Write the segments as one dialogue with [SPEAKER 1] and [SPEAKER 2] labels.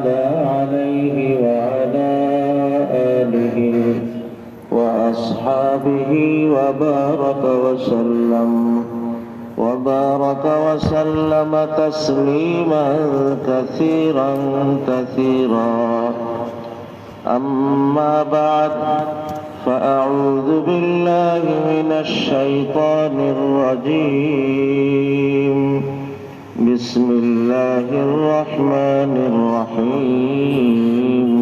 [SPEAKER 1] تعالى عليه وعلى آله وأصحابه وبارك وسلم تسليما كثيرا كثيرا. أما بعد، فأعوذ بالله من الشيطان الرجيم. بسم الله الرحمن الرحيم.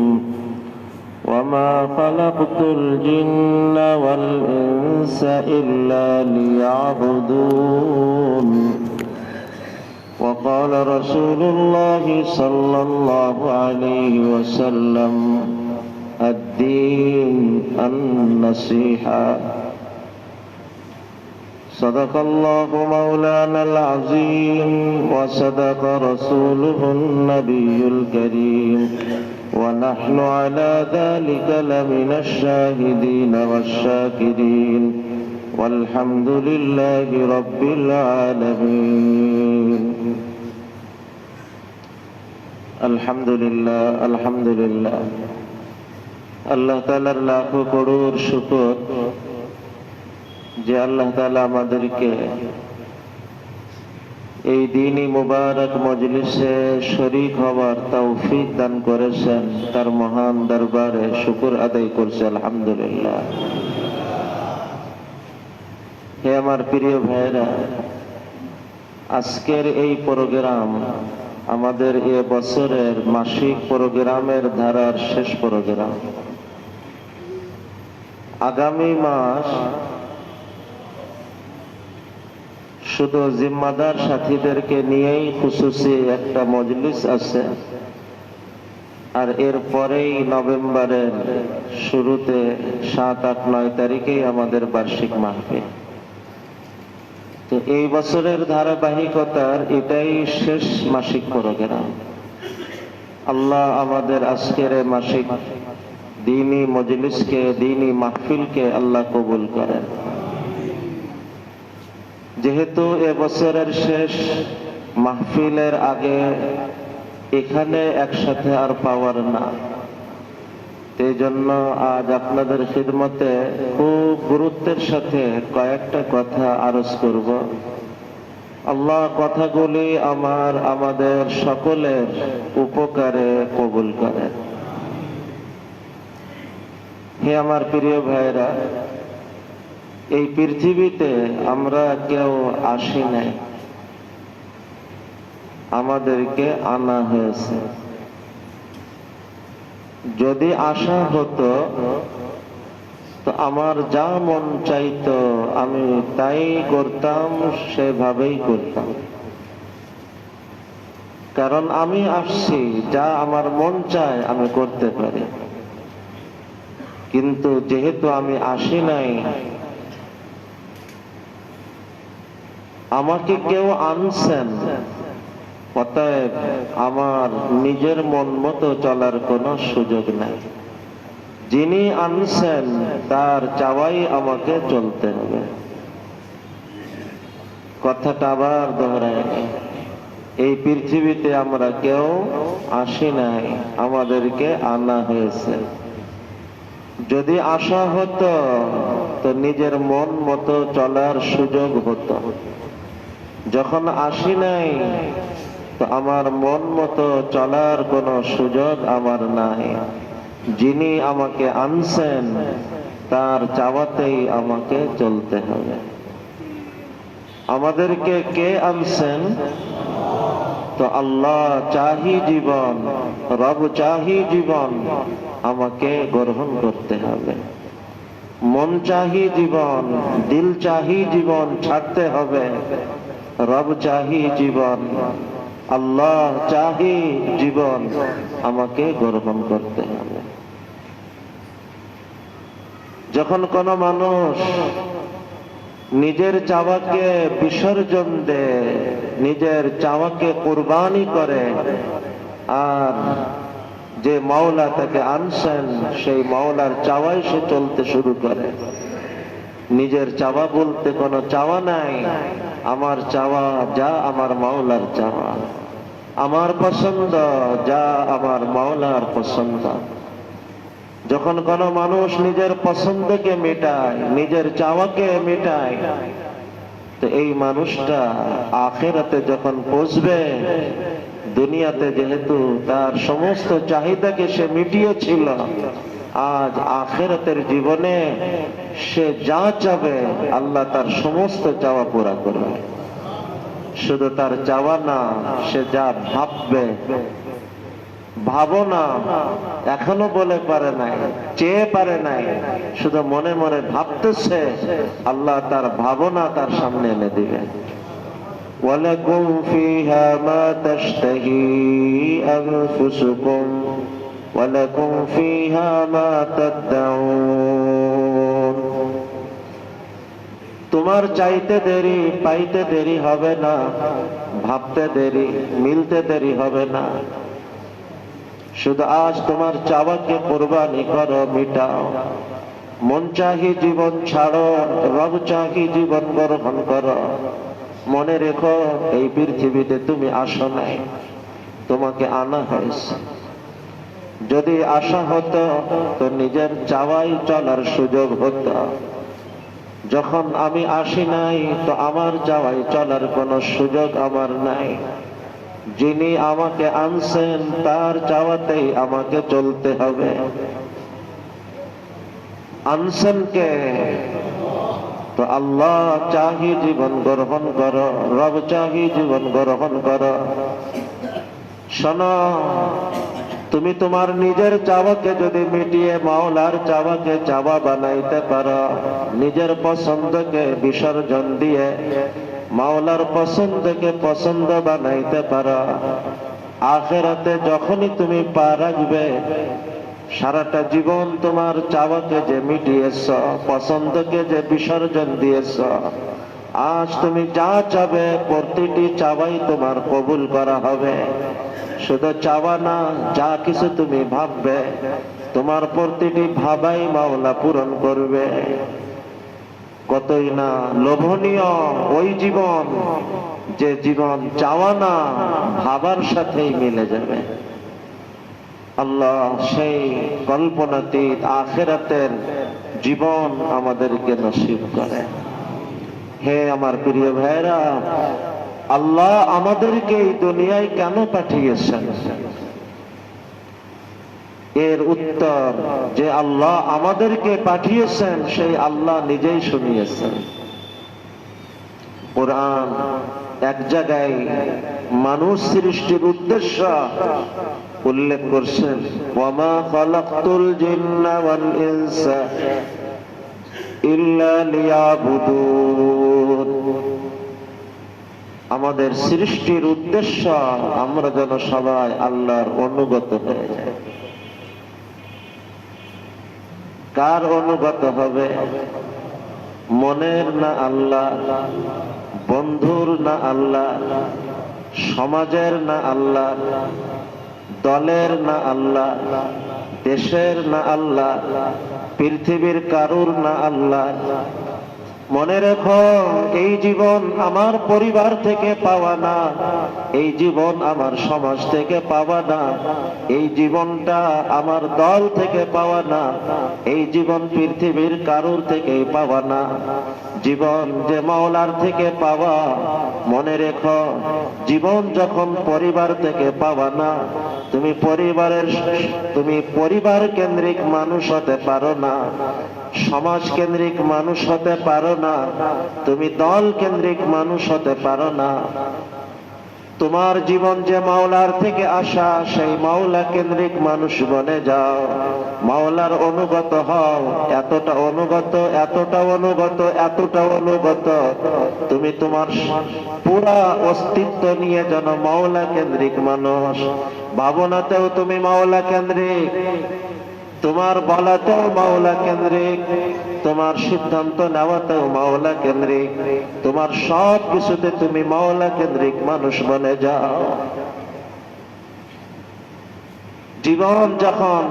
[SPEAKER 1] وما خلقت الجن والإنس إلا ليعبدون. وقال رسول الله صلى الله عليه وسلم: الدين النصيحة. صدق الله مولانا العظيم وصدق رسوله النبي الكريم، ونحن على ذلك لمن الشاهدين والشاكرين، والحمد لله رب العالمين. الحمد لله الحمد لله। আল্লাহ তাআলার লাখো করোড় শুকর যে আল্লাহ তাআলা আমাদেরকে এই দ্বীনি মুবারক মজলিসে শরীক হওয়ার তৌফিক দান করেছেন। তার মহান দরবারে শুকর আদায় করছি আলহামদুলিল্লাহ। হে আমার প্রিয় ভাইরা, আজকের এই প্রোগ্রাম আমাদের এ বছরের মাসিক প্রোগ্রামের ধারার শেষ প্রোগ্রাম। আগামী মাস শুধু জিম্মাদার সাথীদেরকে নিয়েই খুশুসি একটা মজলিস আছে, আর এরপরেই নভেম্বরের শুরুতে 7, 8, 9 তারিখেই আমাদের বার্ষিক মাহফিল। তো এই বছরের ধারাবাহিকতার এটাই শেষ মাসিক প্রোগ্রাম। আল্লাহ আমাদের আজকের মাসিক দ্বীনি মজলিসকে, দ্বীনি মাহফিলকে আল্লাহ কবুল করেন। যেহেতু এবছরের শেষ মাহফিলের আগে এখানে একসাথে আর পাওয়ার না, এই জন্য আজ আপনাদের খিদমতে খুব গুরুত্বের সাথে কয়েকটা কথা আরজ করব। আল্লাহ কথাগুলি আমাদের সকলের উপকারে কবুল করেন। হে আমার প্রিয় ভাইরা, এই পৃথিবীতে আমরা কেউ আসি নাই, আমাদেরকে আনা হয়েছে। যদি আসা হতো তো আমার যা মন চাইতো আমি তাই করতাম, সেভাবেই করতাম। কারণ আমি আসছি, যা আমার মন চায় আমি করতে পারি। কিন্তু যেহেতু আমি আসি নাই, আমাকে কেউ আনছেন, অতএব আমার নিজের মন মতো চলার কোনো সুযোগ নাই। যিনি আনছেন তার চাওয়াই আমাকে চলতে হবে। কথাটা আবার দোহরায়, এই পৃথিবীতে আমরা কেউ আসি নাই, আমাদেরকে আনা হয়েছে। যদি আসা হতো তো নিজের মন মতো চলার সুযোগ হতো। যখন আসি নাই তো আমার মন মতো চলার কোনো সুযোগ আমার নাই। যিনি আমাকে আনছেন তার চাওয়াতেই আমাকে চলতে হবে। আমাদেরকে কে আনছেন? তো আল্লাহ চাহি জীবন, রব চাহি জীবন, আমাকে গ্রহণ করতে হবে। মন চাহি জীবন, দিল চাহি জীবন ছাড়তে হবে। রব চাহি জীবন, আল্লাহ চাহি জীবন, আমাকে গ্রহণ করতে হবে। যখন কোন মানুষ নিজের চাওয়াকে বিসর্জন দেয়, নিজের চাওয়াকে কুরবানি করে, আর যে মাওলা তাকে আনছেন সেই মাওলার চাওয়াই সে চলতে শুরু করে। নিজের চাওয়া বলতে কোনো চাওয়া নাই, আমার চাওয়া যা আমার মাওলার চাওয়া। আমার পছন্দ, যা আমার মাওলার পছন্দ। যখন কোনো মানুষ নিজের পছন্দকে মেটায়, নিজের চাওয়াকে মেটায়, তো এই মানুষটা আখিরাতে যখন পৌঁছবে, দুনিয়াতে যেহেতু তার সমস্ত চাহিদাকে সে মিটিয়েছিল, আজ আখিরাতের জীবনে সে যা চাবে আল্লাহ তার সমস্ত চাওয়া পুরা করবে। শুধু তার চাওয়া না, সে যা ভাববে, ভাবনা এখনো বলে পারে নাই, চেয়ে পারে নাই, শুধু মনে মনে ভাবতেছে, আল্লাহ তার ভাবনা তার সামনে এনে দিবে। ওয়ালাকুম ফিহা মা তাশতাহি আনফুসুকুম ওয়ালাকুম ফিহা মা তাদউন। তোমার চাইতে দেরি, পাইতে দেরি হবে না, ভাবতে দেরি, মিলতে দেরি হবে না। শুধু আজ তোমার চাওয়াকে কুরবানি করো, মিটাও। মন চাহি জীবন ছাড়ো, রব চাহি জীবন গ্রহণ করো। মনে রেখো, এই পৃথিবীতে তুমি আসো নাই, তোমাকে আনা হয়েছে। যদি আশা হতো তো নিজের চাওয়াই চলার সুযোগ হতো। যখন আমি আসি নাই, তো আমার চাওয়াই চলার কোনো সুযোগ আমার নাই। যিনি আমাকে আনছেন তার চাওয়াতেই আমাকে চলতে হবে। আনছেন কে? তো আল্লাহ চাহি জীবন গ্রহণ করো, রব চাহি জীবন গ্রহণ করো। শোনো, তুমি তোমার নিজের চাওয়াকে যদি মিটিয়ে মাওলার চাওয়াকে চাওয়া বানাইতে পারো, নিজের পছন্দকে বিসর্জন দিয়ে মাওলার পছন্দকে পছন্দ বানাইতে পারো, আখিরাতে যখনই তুমি পা রাখবে, সারাটা জীবন তোমার চাওয়াকে যে মিটিয়েছ, পছন্দকে যে বিসর্জন দিয়েছ, আজ তুমি যা চাবে প্রতিটি চাওয়াই তোমার কবুল করা হবে। শুধু চাওয়া না, যা কিছু তুমি ভাববে, তোমার প্রতিটি ভাবাই মাওলা পূরণ করবে। কতই না লোভনীয় ওই জীবন, যে জীবন চাওয়া না, ভাবার সাথেই মিলে যাবে। আল্লাহ সেই কল্পনাতীত আখিরাতের জীবন আমাদেরকে নসিব করে। হে আমার প্রিয় ভাইরা, আল্লাহ আমাদেরকে এই দুনিয়ায় কেন পাঠিয়েছেন? এর উত্তর, যে আল্লাহ আমাদেরকে পাঠিয়েছেন সেই আল্লাহ নিজেই শুনিয়েছেন। কোরআন এক জায়গায় মানুষ সৃষ্টির উদ্দেশ্য উল্লেখ করছেন, ওয়ামা খালাকতুল জিন্না ওয়াল ইনসা ইল্লা লিয়াবুদুন। আমাদের সৃষ্টির উদ্দেশ্য আমরা যেন সবাই আল্লাহর অনুগত হয়ে যাই। কার অনুগত হবে? মনের না আল্লাহ, বন্ধুর না আল্লাহ, সমাজের না আল্লাহ, দলের না আল্লাহ, দেশের না আল্লাহ, পৃথিবীর কারুর না আল্লাহ। মনে রেখো, এই জীবন আমার পরিবার থেকে পাওয়া না, এই জীবন আমার সমাজ থেকে পাওয়া না, এই জীবনটা আমার দল থেকে পাওয়া না, এই জীবন পৃথিবীর কারুর থেকে পাওয়া না। জীবন যে মাওলার থেকে পাওয়া। মনে রেখো, জীবন যখন পরিবার থেকে পাওয়া না, তুমি পরিবার কেন্দ্রিক মানুষ হতে পারো না, সমাজ কেন্দ্রিক মানুষ হতে পারো না, তুমি দল কেন্দ্রিক মানুষ হতে পারো না। তোমার জীবন যে মাওলার থেকে আসা, সেই মাওলা কেন্দ্রিক মানুষ বনে যাও, মাওলার অনুগত হও। এতটা অনুগত, এতটা অনুগত, এতটা অনুগত, তুমি তোমার পুরা অস্তিত্ব নিয়ে যেন মাওলা কেন্দ্রিক মানুষ। ভাবনাতেও তুমি মাওলা কেন্দ্রিক, তোমার বলাতেও মাওলা কেন্দ্রিক, তোমার সিদ্ধান্ত নেওয়াতেও মাওলা কেন্দ্রিক, তোমার সব কিছুতে তুমি মাওলা কেন্দ্রিক মানুষ বনে যাও। জীবন যখন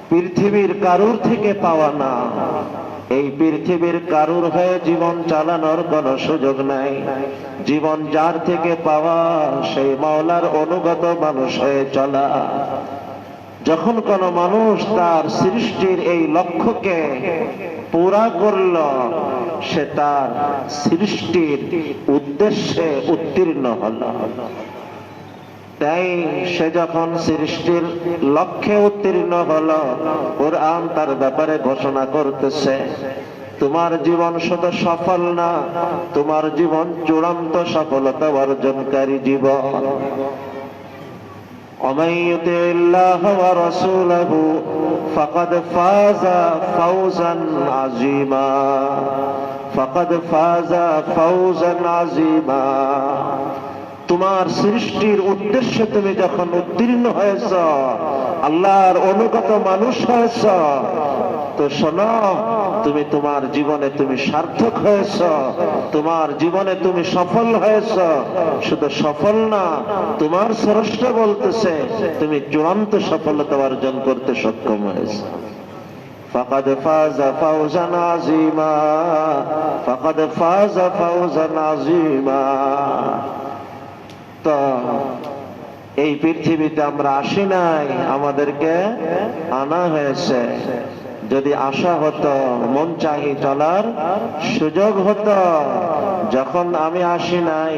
[SPEAKER 1] পৃথিবীর কারুর থেকে পাওয়া না, এই পৃথিবীর কারুর হয়ে জীবন চালানোর কোনো সুযোগ নাই। জীবন যার থেকে পাওয়া সেই মাওলার অনুগত মানুষ হয়ে চলা। যখন কোনো মানুষ তার সৃষ্টির এই লক্ষ্যকে পুরা করল, সে তার সৃষ্টির উদ্দেশ্যে উত্তীর্ণ হল। তাই সে যখন সৃষ্টির লক্ষ্যে উত্তীর্ণ হলো, কোরআন তার ব্যাপারে ঘোষণা করতেছে, তোমার জীবন শুধু সফল না, তোমার জীবন চূড়ান্ত সফলতা অর্জনকারী জীবন। ومن يطع الله ورسوله فقد فاز فوزا عظيما فقد فاز فوزا عظيما। তোমার সৃষ্টির উদ্দেশ্যে তুমি যখন উত্তীর্ণ হয়েছ, আল্লাহর অনুগত মানুষ হয়েছ, তো শোনো, তুমি তোমার জীবনে তুমি সার্থক হয়েছ, তোমার জীবনে তুমি সফল হয়েছ। শুধু সফল না, তোমার স্রষ্টা বলতেছে তুমি চূড়ান্ত সফলতা অর্জন করতে সক্ষম হয়েছ। فقد فاز فوزا عظيما فقد فاز فوزا عظيما। তো এই পৃথিবীতে আমরা আসি নাই, আমাদেরকে আনা হয়েছে। যদি আশা হতো, মন চাহি চলার সুযোগ হতো, যখন আমি আসি নাই,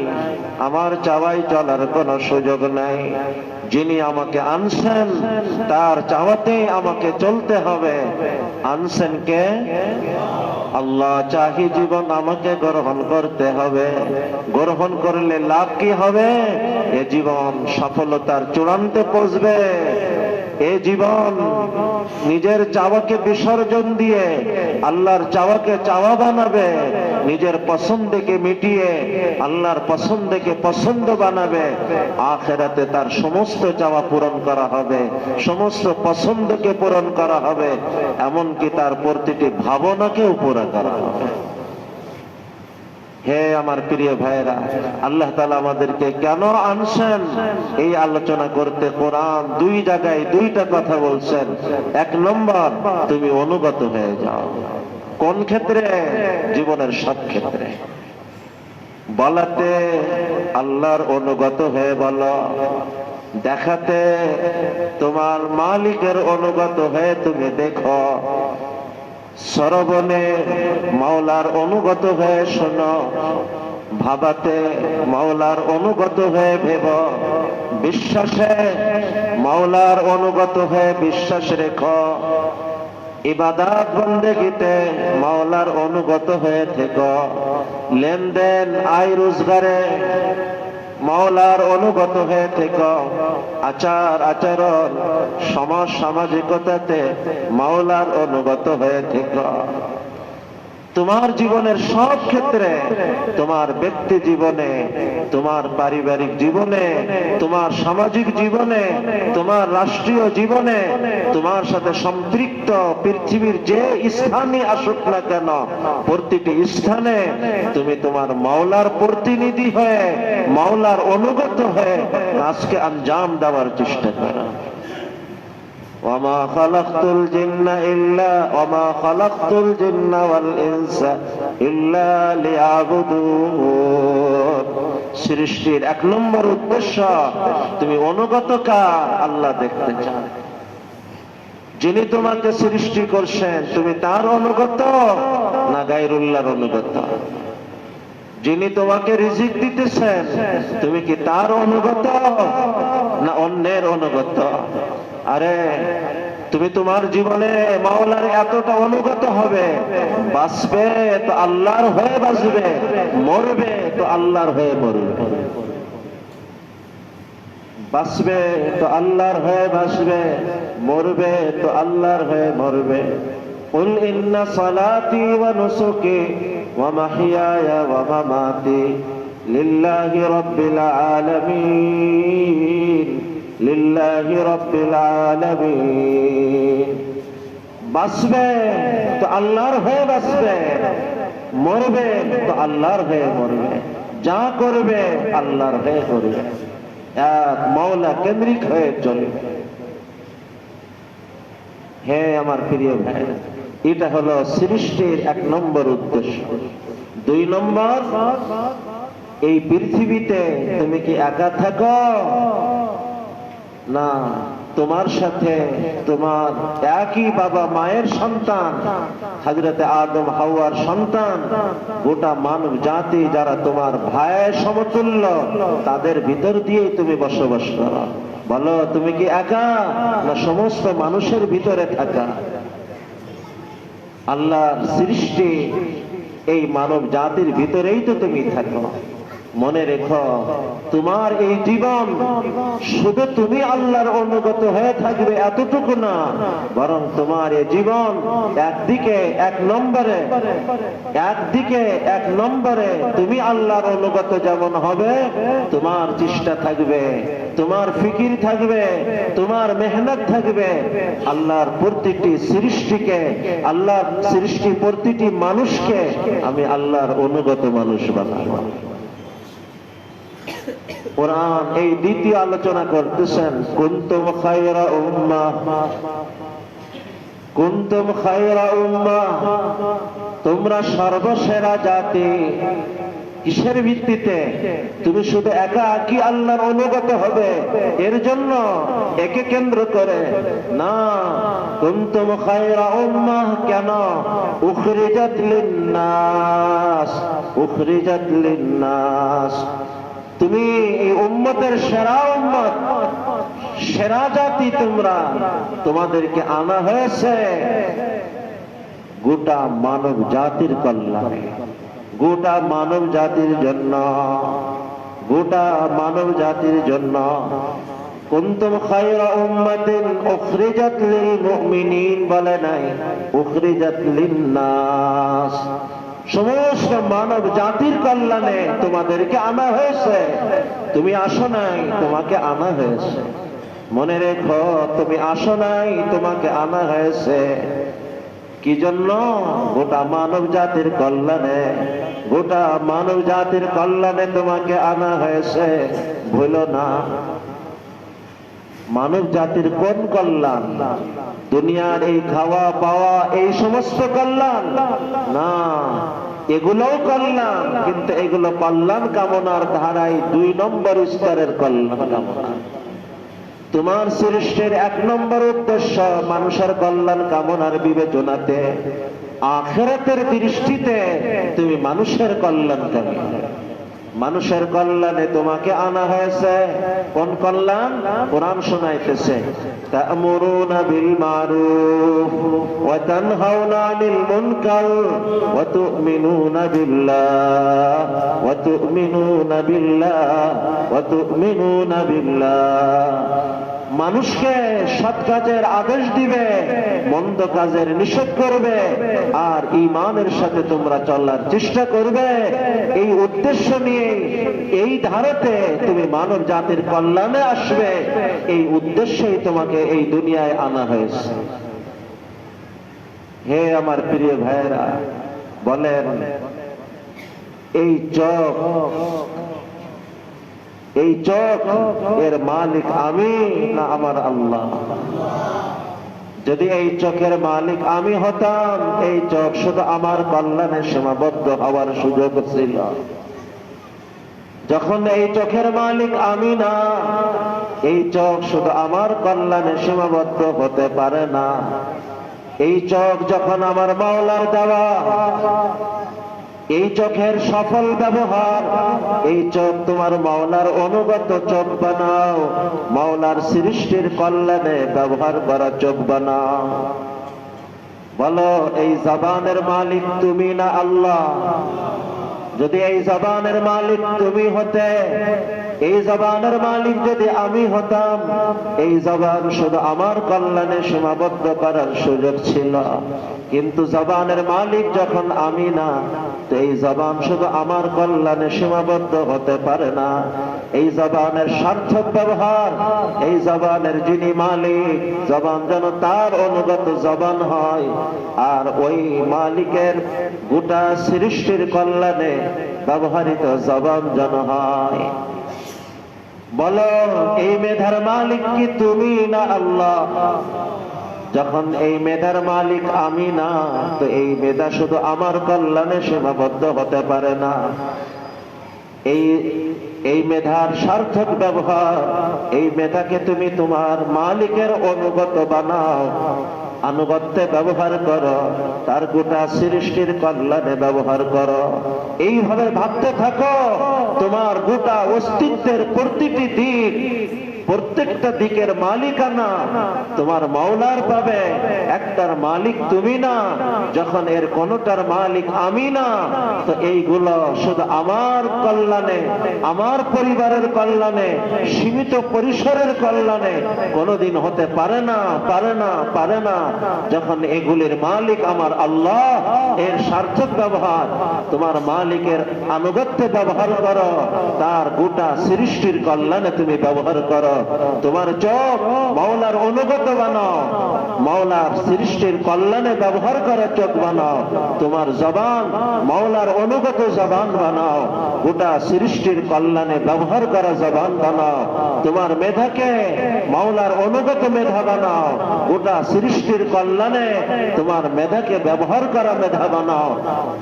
[SPEAKER 1] আমার চাওয়াই চলার কোনো সুযোগ নাই। যিনি আমাকে আনছেন তার চাওয়াতেই আমাকে চলতে হবে। আনছেন কে? আল্লাহ। চাহি জীবন আমাকে গ্রহণ করতে হবে। গ্রহণ করলে লাভ কি হবে? এ জীবন সফলতার চূড়ান্তে পৌঁছবে। এ জীবন নিজের চাওয়াকে বিসর্জন দিয়ে আল্লাহর চাওয়াকে চাওয়া বানাবে, নিজের পছন্দকে মিটিয়ে আল্লাহর পছন্দকে পছন্দ বানাবে। আখিরাতে তার সমস্ত চাওয়া পূরণ করা হবে, সমস্ত পছন্দকে পূরণ করা হবে, এমনকি তার প্রতিটি ভাবনাকেও পুরা করা হবে। হে আমার প্রিয় ভাইরা, আল্লাহ তাআলা আমাদেরকে কেন আনছেন এই আলোচনা করতে? কোরআন দুই জায়গায় দুইটা কথা বলছেন। এক নম্বর, তুমি অনুগত হয়ে যাও। কোন ক্ষেত্রে? জীবনের সব ক্ষেত্রে। বলাতে আল্লাহর অনুগত হয়ে বলো, দেখাতে তোমার মালিকের অনুগত হয়ে তুমি দেখো, শ্রবণে মাওলার অনুগত হয়ে শোনো, ভাবাতে মাওলার অনুগত হয়ে ভেব, বিশ্বাসে মাওলার অনুগত হয়ে বিশ্বাস রেখো, ইবাদত বন্দেগীতে মাওলার অনুগত হয়ে থেকো, লেনদেন আয় রোজগারে মাওলার অনুগত হয়ে থেকো, আচার আচরণ সমাজ সামাজিকতাতে মাওলার অনুগত হয়ে থেকো। তোমার জীবনের সব ক্ষেত্রে, তোমার ব্যক্তি জীবনে, তোমার পারিবারিক জীবনে, তোমার সামাজিক জীবনে, তোমার রাষ্ট্রীয় জীবনে, তোমার সাথে সম্পৃক্ত পৃথিবীর যে স্থানই আসুক না কেন, প্রতিটি স্থানে তুমি তোমার মাওলার প্রতিনিধি হয়ে, মাওলার অনুগত হয়ে কাজকে আঞ্জাম দেওয়ার চেষ্টা করো। وما خلقت الجن والإنس إلا ليعبدون। সৃষ্টির এক নম্বর উদ্দেশ্য, তুমি অনুগত কার? আল্লাহ দেখতে চান। যিনি তোমাকে সৃষ্টি করছেন, তুমি তার অনুগত না গায়রুল্লাহর অনুগত? যিনি তোমাকে রিজিক দিতেছেন, তুমি কি তার অনুগত না অন্যের অনুগত? আরে তুমি তোমার জীবনে মাওলার এতটা অনুগত হবে, বাঁচবে তো আল্লাহর হয়ে বাঁচবে, মরবে তো আল্লাহর হয়ে মরবে। বাঁচবে তো আল্লাহর হয়ে বাঁচবে, মরবে তো আল্লাহর হয়ে মরবে। قل إن صلاتي ونسكي ومحياي ومماتي لله رب العالمين لله رب العالمين। বাঁচবে তো আল্লাহর হয়ে বাঁচবে, মরবে তো আল্লাহর হয়ে মরবে, যা করবে আল্লাহর হয়ে করবে, এক মাওলা কেন্দ্রিক হয়ে চলবে। হে আমার প্রিয় ভাই, এটা হলো সৃষ্টির 1 নম্বর উদ্দেশ্য। 2 নম্বর, এই পৃথিবীতে তুমি কি একা থাকো? না, তোমার সাথে তোমার একই বাবা মায়ের সন্তান, হযরতে আদম হাওয়ার সন্তান, গোটা মানব জাতি যারা তোমার ভাইয়ের সমতুল্য, তাদের ভিতর দিয়ে তুমি বসবাস করো। বলো, তুমি কি একা না সমস্ত মানুষের ভিতরে থাকা? আল্লাহর সৃষ্টি এই মানব জাতির ভিতরেই তো তুমি থাকো। মনে রেখো, তোমার এই জীবন শুধু তুমি আল্লাহর অনুগত হয়ে থাকবে এতটুকু না, বরং তোমার এই জীবন একদিকে এক নম্বরে তুমি আল্লাহর অনুগত যেমন হবে, তোমার চেষ্টা থাকবে, তোমার ফিকির থাকবে, তোমার মেহনত থাকবে আল্লাহর প্রতিটি সৃষ্টিকে, আল্লাহর সৃষ্টি প্রতিটি মানুষকে আমি আল্লাহর অনুগত মানুষ বানাবো। কোরআন এই দ্বিতীয় আলোচনা করতেছেন, কুনতুম খায়রা উম্মাহ, কুনতুম খায়রা উম্মাহ, তোমরা সর্বসেরা জাতি। কিসের ভিত্তিতে? তুমি শুধু একা কি আল্লাহর অনুগত হবে এর জন্য একে কেন্দ্র করে না। কুনতুম খায়রা উম্মাহ কেন? উখরিজাত লিন্নাস, উখরিজাত লিন্নাস, তুমি এই উম্মতের সেরা উম্মত, সেরা জাতি তোমরা, তোমাদেরকে আনা হয়েছে গোটা মানব জাতির কল্যাণে, গোটা মানব জাতির জন্য, গোটা মানব জাতির জন্য। কুনতুম খায়রা উম্মাতিন উখরিজাত লিল মুমিনিন বলে নাই, উখরিজাত লিন্নাস, সমস্ত মানব জাতির কল্যাণে তোমাদেরকে আনা হয়েছে। তুমি আসো নাই, তোমাকে আনা হয়েছে। মনে রেখো, তুমি আসো নাই, তোমাকে আনা হয়েছে। কি জন্য? গোটা মানব জাতির কল্যাণে, গোটা মানব জাতির কল্যাণে তোমাকে আনা হয়েছে। ভুলো না, মানব জাতির কোন কল্যাণ? দুনিয়ার এই খাওয়া পাওয়া এই সমস্ত কল্যাণ না, এগুলোও কল্যাণ, কিন্তু এগুলো কল্যাণ কামনার ধারায় 2 নম্বর স্তরের কল্যাণ কামনা। তোমার সৃষ্টির 1 নম্বর উদ্দেশ্য মানুষের কল্যাণ কামনার বিবেচনাতে, আখিরাতের দৃষ্টিতে তুমি মানুষের কল্যাণ কামনা। মানুষের কল্যাণে তোমাকে আনা হয়েছে। কোন কল্যাণ? কোরআন শোনাইতেছে, তা'মুরুনা বিল মারুফ ওয়া তানহাউনা আনিল মুনকার ওয়া তু'মিনুনা বিল্লাহ ওয়া তু'মিনুনা বিল্লাহ ওয়া তু'মিনুনা বিল্লাহ। মানুষকে সৎ কাজের আদেশ দিবে, মন্দ কাজের নিষেধ করবে, আর ঈমানের সাথে তোমরা চলার চেষ্টা করবে। এই উদ্দেশ্য নিয়ে এই ধারাতে তুমি মানব জাতির কল্যাণে আসবে, এই উদ্দেশ্যেই তোমাকে এই দুনিয়ায় আনা হয়েছে। হে আমার প্রিয় ভাইয়েরা, বলেন, এই চোখ, এই চোখ এর মালিক আমি না আমার আল্লাহ? যদি এই চোখের মালিক আমি হতাম, এই চোখ শুধু আমার কল্যাণে সীমাবদ্ধ হওয়ার সুযোগ ছিল। যখন এই চোখের মালিক আমি না, এই চোখ শুধু আমার কল্যাণে সীমাবদ্ধ হতে পারে না। এই চোখ যখন আমার মাওলার দেওয়া, এই চোখের সফল ব্যবহার, এই চোখ তোমার মাওলার অনুগত চোখ বানাও, মাওলার সৃষ্টির কল্যাণে ব্যবহার করা চোখ বানাও। বলো, এই জবানের মালিক তুমি না আল্লাহ? যদি এই জবানের মালিক তুমি হতে, এই জবানের মালিক যদি আমি হতাম, এই জবান শুধু আমার কল্যাণে সীমাবদ্ধ করার সুযোগ ছিল। কিন্তু জবানের মালিক যখন আমি না, তো এই জবান শুধু আমার কল্যাণে সীমাবদ্ধ হতে পারে না। এই জবানের সার্থক ব্যবহার, এই জবানের যিনি মালিক, জবান যেন তার অনুগত জবান হয়, আর ওই মালিকের গোটা সৃষ্টির কল্যাণে ব্যবহৃত জবান যেন হয়। বলো, এই মেধার মালিক কি তুমি না আল্লাহ? যখন এই মেধার মালিক আমি না, তো এই মেধা শুধু আমার কল্যাণে সীমাবদ্ধ হতে পারে না। এই মেধার সার্থক ব্যবহার, এই মেধাকে তুমি তোমার মালিকের অনুগত বানাও, আনুগত্যে ব্যবহার করো, তার গোটা সৃষ্টির কল্যাণে ব্যবহার করো। এইভাবে ভাবতে থাকো, তোমার গোটা অস্তিত্বের প্রতিটি দিক, প্রত্যেকটা দিকের মালিকানা তোমার মাওলার পাবে। একটার মালিক তুমি না, যখন এর কোনটার মালিক আমি না, তো এইগুলো শুধু আমার কল্যাণে, আমার পরিবারের কল্যাণে, সীমিত পরিসরের কল্যাণে কোনোদিন হতে পারে না, পারে না, পারে না। যখন এগুলির মালিক আমার আল্লাহ, এর সার্থক ব্যবহার তোমার মালিকের আনুগত্যে ব্যবহার করো, তার গোটা সৃষ্টির কল্যাণে তুমি ব্যবহার করো। তোমার চোখ মাওলার অনুগত বানাও, মাওলার সৃষ্টির কল্যাণে ব্যবহার করা চোখ বানাও। তোমার জবান মাওলার অনুগত জবান বানাও, গোটা সৃষ্টির কল্যাণে ব্যবহার করা জবান বানাও। তোমার মেধাকে মাওলার অনুগত মেধা বানাও, গোটা সৃষ্টির কল্যাণে তোমার মেধাকে ব্যবহার করা মেধা বানাও।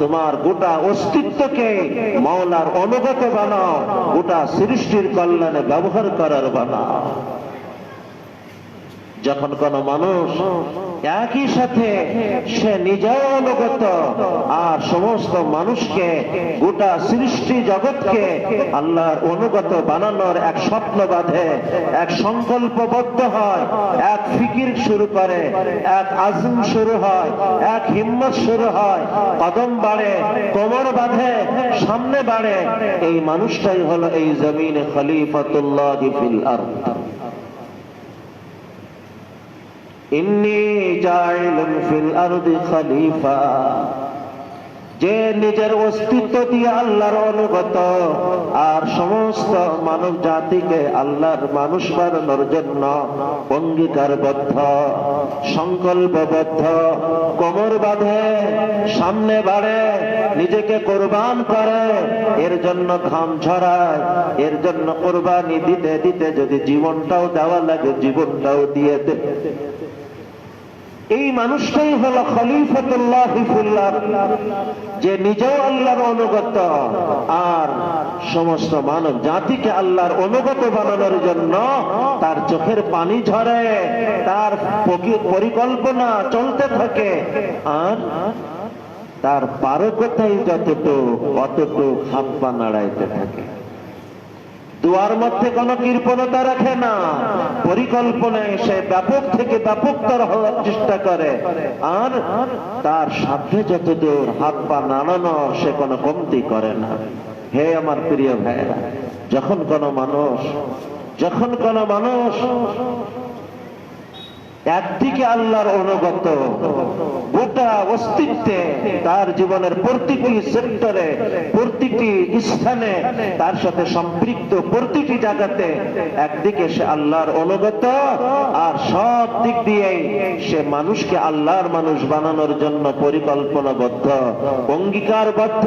[SPEAKER 1] তোমার গোটা অস্তিত্বকে মাওলার অনুগত বানাও, গোটা সৃষ্টির কল্যাণে ব্যবহার করার বানাও। যখন কোন মানুষ একই সাথে সে নিজেও অনুগত আর সমস্ত মানুষকে, গোটা সৃষ্টি জগৎকে আল্লাহর অনুগত বানানোর এক স্বপ্ন বাঁধে, এক সংকল্পবদ্ধ হয়, এক ফিকির শুরু করে, এক আজম শুরু হয়, এক হিম্মত শুরু হয়, কদম বাড়ে, কোমর বাঁধে, সামনে বাড়ে, এই মানুষটাই হলো এই জমিনে খলিফাতুল্লাহ ফিল আরদ। ইন্নী জাইলুন ফিল আরদি খলিফা, যে নিজের অস্তিত্ব দিয়ে আল্লাহর অনুগত আর সমস্ত মানব জাতিকে আল্লাহর মানুষ বানানোর জন্য অঙ্গীকারবদ্ধ, সংকল্পবদ্ধ, কোমর বাঁধে, সামনে বাড়ে, নিজেকে কোরবান করে, এর জন্য ঘাম ঝরায়, এর জন্য কোরবানি দিতে দিতে যদি জীবনটাও দেওয়া লাগে জীবনটাও দিয়ে দে। এই মানুষটাই হলো খলিফাতুল্লাহ ফিল আরদ, যে নিজেও আল্লাহর অনুগত আর সমস্ত মানব জাতিকে আল্লাহর অনুগত বানানোর জন্য তার চোখের পানি ঝরে, তার পরিকল্পনা চলতে থাকে, আর তার পারকতাই যতটুকু অতটুকু হাত পা নাড়াইতে থাকে। দুয়ার মধ্যে কোন কৃপণতা রাখে না, পরিকল্পনায় সে ব্যাপক থেকে ব্যাপকতর হওয়ার চেষ্টা করে, আর তার সাথে যতদূর হাত পা নাড়ানো সে কোনো কমতি করে না। হে আমার প্রিয় ভাইরা, যখন কোন মানুষ একদিকে আল্লাহর অনুগত, গোটা অস্তিত্বে তার জীবনের প্রতিটি সেক্টরে, প্রতিটি স্থানে তার সাথে সম্পৃক্ত প্রতিটি জায়গাতে একদিকে সে আল্লাহর অনুগত আর সব দিক দিয়েই সে মানুষকে আল্লাহর মানুষ বানানোর জন্য পরিকল্পনাবদ্ধ, অঙ্গীকারবদ্ধ,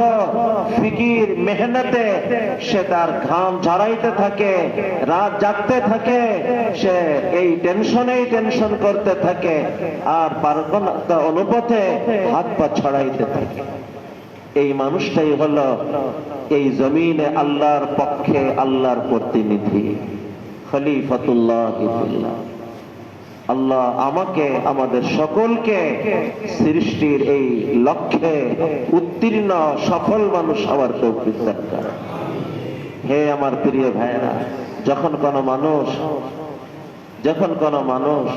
[SPEAKER 1] ফিকির মেহনতে সে তার ঘাম ঝরাইতে থাকে, রাত জাগতে থাকে, সে এই টেনশনেই টেনশন করতে থাকে আর পারকতা অনুপথে হাত পা ছড়াইতে থাকে। এই মানুষটাই হলো এই জমিনে আল্লাহর পক্ষে আল্লাহর প্রতিনিধি, খলিফাতুল্লাহ ফিল আরদ। আল্লাহ আমাকে, আমাদের সকলকে সৃষ্টির এই লক্ষ্যে উত্তীর্ণ সফল মানুষ হওয়ার তৌফিক দান করেন। হে আমার প্রিয় ভাইরা, যখন কোন মানুষ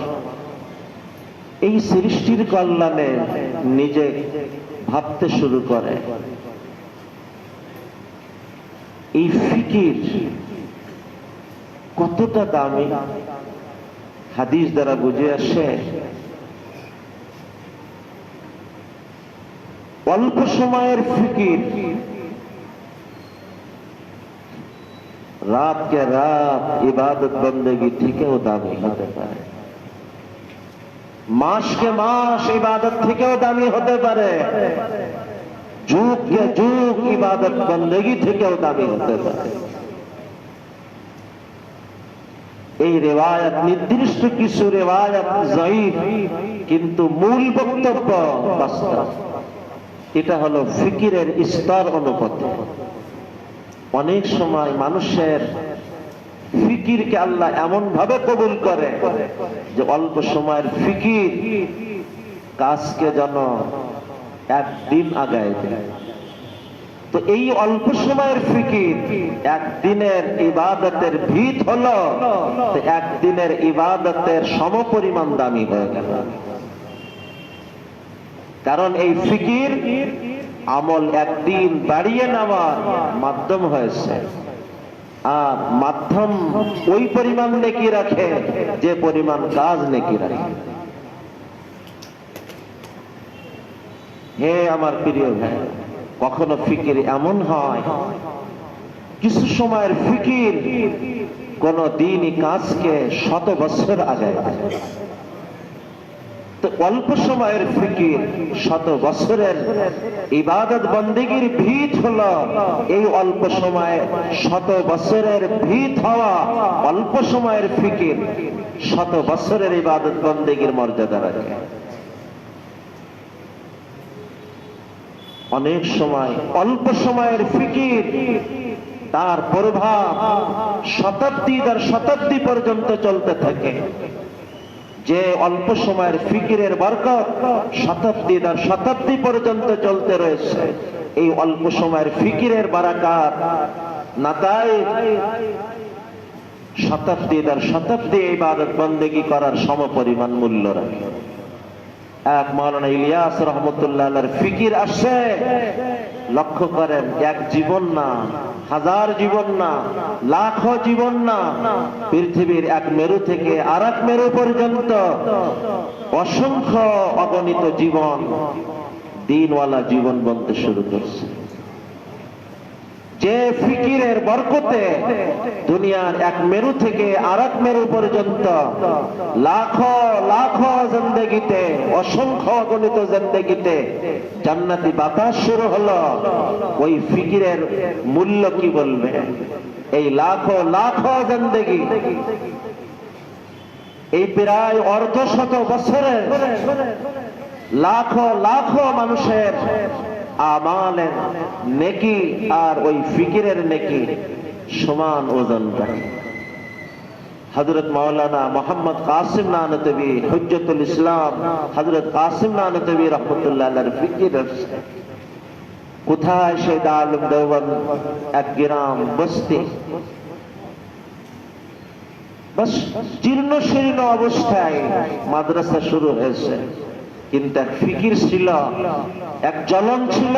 [SPEAKER 1] এই সৃষ্টির কল্যাণে নিজে ভাবতে শুরু করে, এই ফিকির কতটা দামি হাদিস দ্বারা বুঝে আসে। অল্প সময়ের ফিকির রাতকে রাত ইবাদত বন্দেগী থেকেও দামি হতে পারে, মাসকে মাস ইবাদত থেকেও দামি হতে পারে, যুগকে যুগ ইবাদত বন্দেগী থেকেও দামি হতে পারে। এই রেওয়ায়াত নির্দিষ্ট কিছু রেওয়ায়াত জয়ীফ, কিন্তু মূল বক্তব্য বাস্তব। এটা হলো ফিকিরের স্তর অনুপাতে। অনেক সময় মানুষের ফিকিরকে আল্লাহ এমন ভাবে কবুল করে যে অল্প সময়ের ফিকির কাজকে যেন একদিন আগায় দেয়। তো এই অল্প সময়ের ফিকির একদিনের ইবাদতের ভিত হলো, একদিনের ইবাদতের সমপরিমাণ দামি হয়ে গেল। কারণ এই ফিকির আমল একদিন বাড়িয়ে নেওয়ার মাধ্যম হয়েছে, আর মাধ্যম ওই পরিমাণ নেকি রাখে যে পরিমাণ কাজ নেকি রাখে। হে আমার প্রিয় ভাই, কখনো ফিকির এমন হয় কিছু সময়ের ফিকির কোন দিনই কাজকে 100 বছর আগায় দেয়। তো অল্প সময়ের ফিকির 100 বছরের ইবাদত বন্দেগীর ভিত হলো এই অল্প সময়ে 100 বছরের ভিত হওয়া অল্প সময়ের ফিকির 100 বছরের ইবাদত বন্দেগীর মর্যাদা রাখে। অনেক সময় অল্প সময়ের ফিকির তার প্রভাব শতাব্দী দর শতাব্দী পর্যন্ত চলতে থাকে। যে অল্প সময়ের ফিকিরের বরকত শতাব্দী দর শতাব্দী পর্যন্ত চলতে রয়েছে, এই অল্প সময়ের ফিকিরের বারাকাত নাতায়েজ শতাব্দী দর শতাব্দী ইবাদত বন্দেগী করার সমপরিমাণ মূল্য রাখে। এক মাওলানা ইলিয়াস রহমতুল্লাহ আলাইহির ফিকির আসে, লক্ষ্য করেন, এক জীবন না, 1000 জীবন না, লাখো জীবন না, পৃথিবীর এক মেরু থেকে আর এক মেরু পর্যন্ত অসংখ্য অগণিত জীবন দিনওয়ালা জীবন বনতে শুরু করছে। যে ফিকিরের বরকতে দুনিয়ার এক মেরু থেকে আর এক মেরু পর্যন্ত লাখো লাখো জিন্দেগিতে, অসংখ্য অগণিত জিন্দেগিতে জান্নাতি বাতাস শুরু হলো, ওই ফিকিরের মূল্য কি বলবে? এই লাখো লাখো জিন্দেগি, এই প্রায় 150 বছরের লাখো লাখো মানুষের আমালের নেকি আর ওই ফিকিরের নেকি সমান ওজন করে। হযরত মাওলানা মোহাম্মদ কাসিম নানতবী হুজ্জতুল ইসলাম হযরত কাসিম নানতবী রাহমাতুল্লাহ আলাইহির ফিকির আছে। কোথায় সেই দারুল দেওবন্দ? এক গ্রাম বস্তি, বাস জীর্ণ শীর্ণ অবস্থায় মাদ্রাসা শুরু হয়েছে, কিন্তু এক ফিকির ছিল, এক জ্বলন ছিল,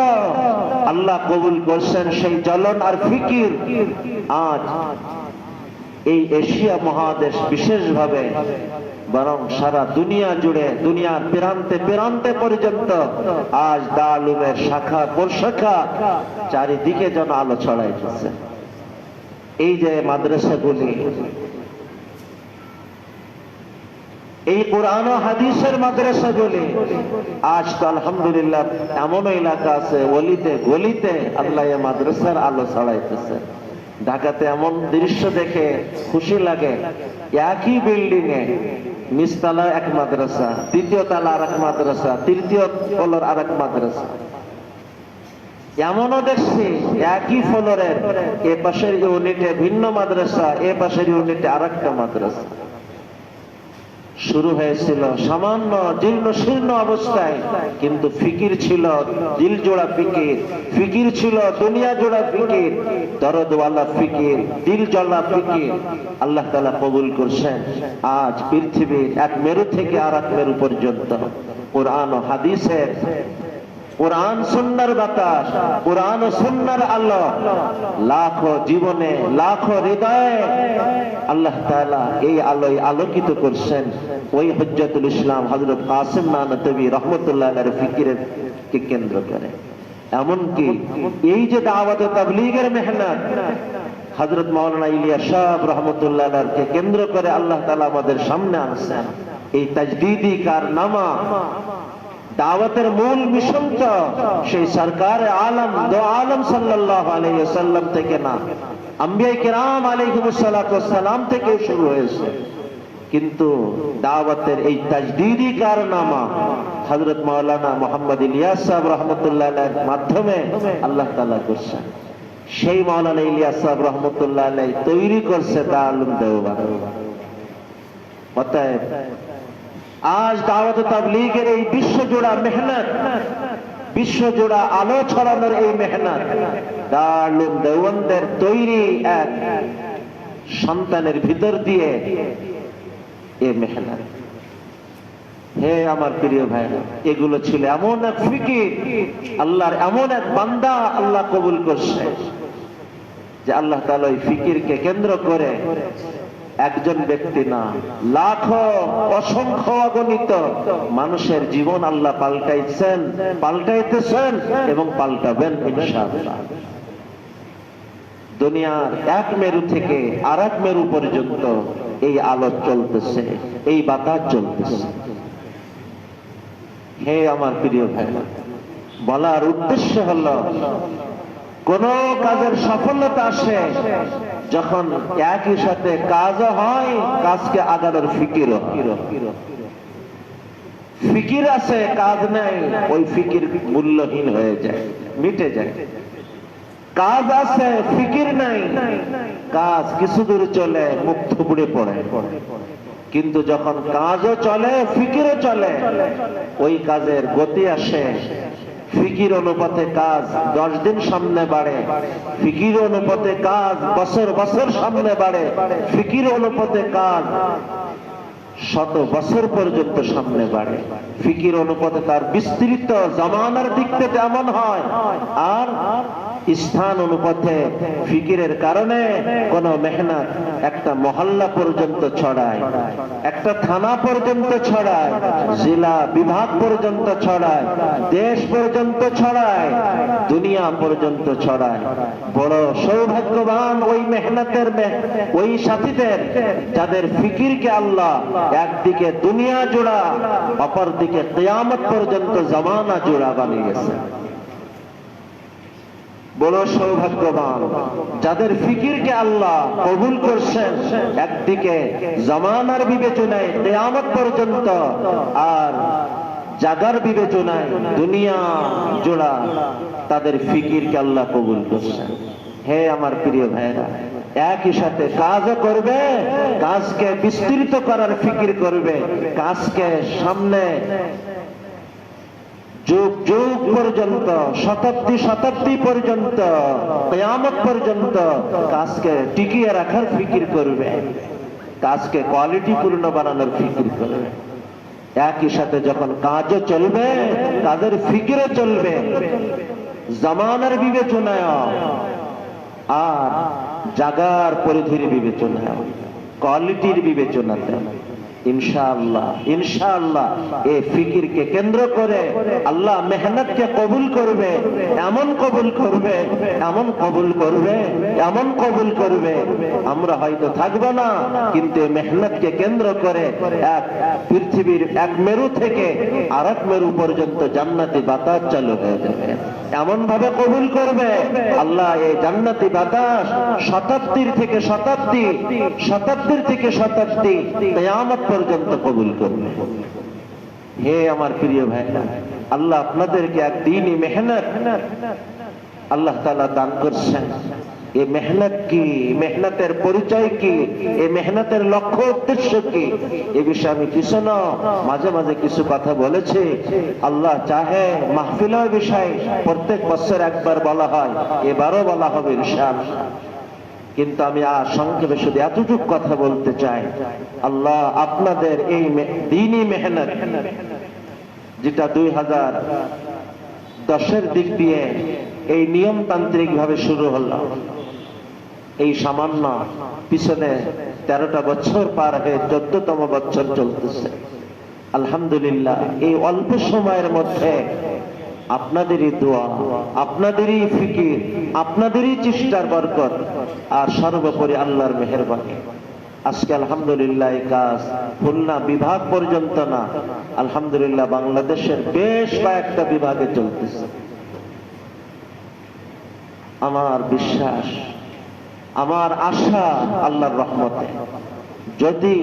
[SPEAKER 1] আল্লাহ কবুল করছেন সেই জ্বলন আর ফিকির। আজ এই এশিয়া মহাদেশ বিশেষভাবে, বরং সারা দুনিয়া জুড়ে, দুনিয়ার প্রান্তে প্রান্তে পর্যন্ত আজ দারুলের শাখা প্রশাখা চারিদিকে যেন আলো ছড়াইতেছে। এই যে মাদ্রাসাগুলি, এই কোরআন ও হাদিসের মাদ্রাসাগুলি, আজ তো আলহামদুলিল্লাহ এমন এলাকা আছে অলিতে গলিতে আল্লাহ মাদ্রাসার আলো ছড়াইতেছে। ঢাকাতে এমন দৃশ্য দেখে খুশি লাগে, একই বিল্ডিং এ নিচতলা এক মাদ্রাসা, দ্বিতীয় তলা আর এক মাদ্রাসা, তৃতীয় ফ্লোর আর এক মাদ্রাসা। এমনও দেখছি একই ফ্লোরের এ পাশের ইউনিটে ভিন্ন মাদ্রাসা, এ পাশের ইউনিটে আর একটা মাদ্রাসা। শুরু হয়েছিল সামান্য জীর্ণ শীর্ণ অবস্থায়, কিন্তু ফিকির ছিল দিল জোড়া ফিকির, ফিকির ছিল দুনিয়া জোড়া ফিকির, দরদওয়ালা ফিকির, দিল জ্বলা ফিকির। আল্লাহ তাআলা কবুল করছেন। আজ পৃথিবীর এক মেরু থেকে আর এক মেরু পর্যন্ত কোরআন ও হাদিসের, কোরআন সুন্নাহর বাতাস, কোরআন ও সুন্নাহর আলো লাখো জীবনে, লাখো হৃদয়ে আল্লাহ তাআলা এই আলোয় আলোকিত করছেন। ওই হুজ্জতুল ইসলাম হযরত কাসিম নানতবী রাহমাতুল্লাহ আলাইহির ফিকিরের কে কেন্দ্র করে। এমনকি এই যে দাওয়াত ও তাবলীগের মেহনত হযরত মাওলানা ইলিয়াস সাহেব রাহমাতুল্লাহ আলাইহিকে কেন্দ্র করে আল্লাহ তাআলা আমাদের সামনে আনছেন। এই তাজদীদি কারনামা, দাওয়াতের মূল মিশন তো সেই সরকার আলম দো আলম সাল্লাল্লাহু আলাইহি ওয়াসাল্লাম থেকে না, আম্বিয়া কেরাম আলাইহিমুস সালাতু ওয়াস সালাম থেকে শুরু হয়েছে, কিন্তু দাওয়াতের এই তাজদীদি কারনামা হযরত মাওলানা মুহাম্মদ ইলিয়াস সাহেব রাহমাতুল্লাহ আলাইহির মাধ্যমে আল্লাহ তাআলা করছেন। সেই মাওলানা ইলিয়াস সাহেব রাহমাতুল্লাহ আলাইহি তৈরি করছে দারুল দেওবন্দ। অতএব আজ দাওয়াত তাবলীগের এই বিশ্বজোড়া মেহনত, বিশ্বজোড়া আলো ছড়ানোর এই মেহনত দারুল দেওবন্দের তৈরি এক সন্তানের ভিতর দিয়ে এই মেহনত। হে আমার প্রিয় ভাইরা, এগুলো ছিল এমন এক ফিকির, আল্লাহর এমন এক বান্দা আল্লাহ কবুল করছে যে আল্লাহ তাআলা এই ফিকিরকে কেন্দ্র করে একজন ব্যক্তি না, লাখো অসংখ্য অগণিত মানুষের জীবন আল্লাহ পাল্টাইছেন, পাল্টাইতেছেন এবং পাল্টাবেন ইনশাআল্লাহ। দুনিয়ার এক মেরু থেকে আর এক মেরু পর্যন্ত এই আলো চলতেছে, এই বাতাস চলতেছে। হে আমার প্রিয় ভাই, বলার উদ্দেশ্য হলো কোন কাজের সফলতা আসে যখন একই সাথে কাজও হয়, কাজকে আগানোর ফিকিরও। ফিকির আছে কাজ নাই, ওই ফিকির মূল্যহীন হয়ে যায়, মিটে যায়। কাজ আছে ফিকির নাই, কাজ কিছু দূর চলে মুখ থুবড়ে পড়ে। কিন্তু যখন কাজও চলে ফিকিরও চলে, ওই কাজের গতি আসে। ফিকির অনুপাতে কাজ 10 দিন সামনে বাড়ে, ফিকির অনুপাতে কাজ বছর বছর সামনে বাড়ে, ফিকির অনুপাতে কাজ শত বছর পর্যন্ত সামনে বাড়ে। ফিকির অনুপাতে তার বিস্তৃত জামানার দিক থেকে এমন হয়, আর স্থান অনুপাতে ফিকিরের কারণে কোন মেহনত একটা মহল্লা পর্যন্ত ছড়ায়, একটা থানা পর্যন্ত ছড়ায়, জেলা বিভাগ পর্যন্ত ছড়ায়, দেশ পর্যন্ত ছড়ায়, দুনিয়া পর্যন্ত ছড়ায়। বড় সৌভাগ্যবান ওই মেহনতের ওই সাথীদের যাদের ফিকিরকে আল্লাহ একদিকে দুনিয়া জোড়া, অপরদিকে কিয়ামত পর্যন্ত জামানা জোড়া বানিয়েছে। বড় সৌভাগ্যবান যাদের ফিকিরকে আল্লাহ কবুল করছেন একদিকে জামানার বিবেচনায় কিয়ামত পর্যন্ত, আর জাগার বিবেচনায় দুনিয়া জোড়া তাদের ফিকিরকে আল্লাহ কবুল করছেন। হে আমার প্রিয় ভাইরা, একই সাথে কাজও করবে, কাজকে বিস্তৃত করার ফিকির করবে, কাজকে সামনে যুগ যুগ পর্যন্ত, শতাব্দী শতাব্দী পর্যন্ত, কিয়ামত পর্যন্ত কাজকে টিকিয়ে রাখার ফিকির করবে, কাজকে কোয়ালিটিপূর্ণ বানানোর ফিকির করবে। একই সাথে যখন কাজও চলবে, কাজের ফিকিরও চলবে, জামানার বিবেচনায় আর জাগার পরিধির বিবেচনায়, কোয়ালিটির বিবেচনাতে। ইনশাআল্লাহ ইনশাআল্লাহ এই ফিকিরকে কেন্দ্র করে আল্লাহ মেহনতকে কবুল করবে, এমন কবুল করবে, এমন কবুল করবে, এমন কবুল করবে, আমরা হয়তো থাকবো না, কিন্তু মেহনতকে কেন্দ্র করে এক পৃথিবীর এক মেরু থেকে আর এক মেরু পর্যন্ত জান্নাতি বাতাস চালু হয়ে যাবে। এমন ভাবে কবুল করবে আল্লাহ এই জান্নাতি বাতাস শতাব্দীর থেকে শতাব্দী, শতাব্দীর থেকে শতাব্দী কিয়ামত পর্যন্ত কবুল করবে। হে আমার প্রিয় ভাইরা, আল্লাহ আপনাদেরকে এক দ্বীনি মেহনত আল্লাহ তাআলা দান করছেন। এই মেহনত কি, মেহনতের পরিচয় কি, এই মেহনতের লক্ষ্য উদ্দেশ্য কি, এ বিষয়ে আমি কিছু না মাঝে মাঝে কিছু কথা বলেছি। আল্লাহ চাহে মাহফিলের বিষয় প্রত্যেক বছর একবার বলা হয়, এবারও বলা হবে ইনশাআল্লাহ। কিন্তু আমি আর সংক্ষেপে শুধু এতটুকু কথা বলতে চাই, আল্লাহ আপনাদের এই দ্বীনি মেহনত যেটা 2010-এর দিক দিয়ে এই নিয়মতান্ত্রিক ভাবে শুরু হলো, এই সামান্য পিছনে 13টা বছর পার হয়ে 14তম বছর চলতেছে। আলহামদুলিল্লাহ এই অল্প সময়ের মধ্যে আপনাদেরই দোয়া, আপনাদেরই ফিকির, আপনাদেরই চেষ্টার বরকত, আর সর্বোপরি আল্লাহর মেহেরবানি, আজকে আলহামদুলিল্লাহ এই কাজ খুলনা বিভাগ পর্যন্ত না, আলহামদুলিল্লাহ বাংলাদেশের বেশ কয়েকটা বিভাগে চলতেছে। আমার বিশ্বাস আমার আশা আল্লাহর রহমতে যদি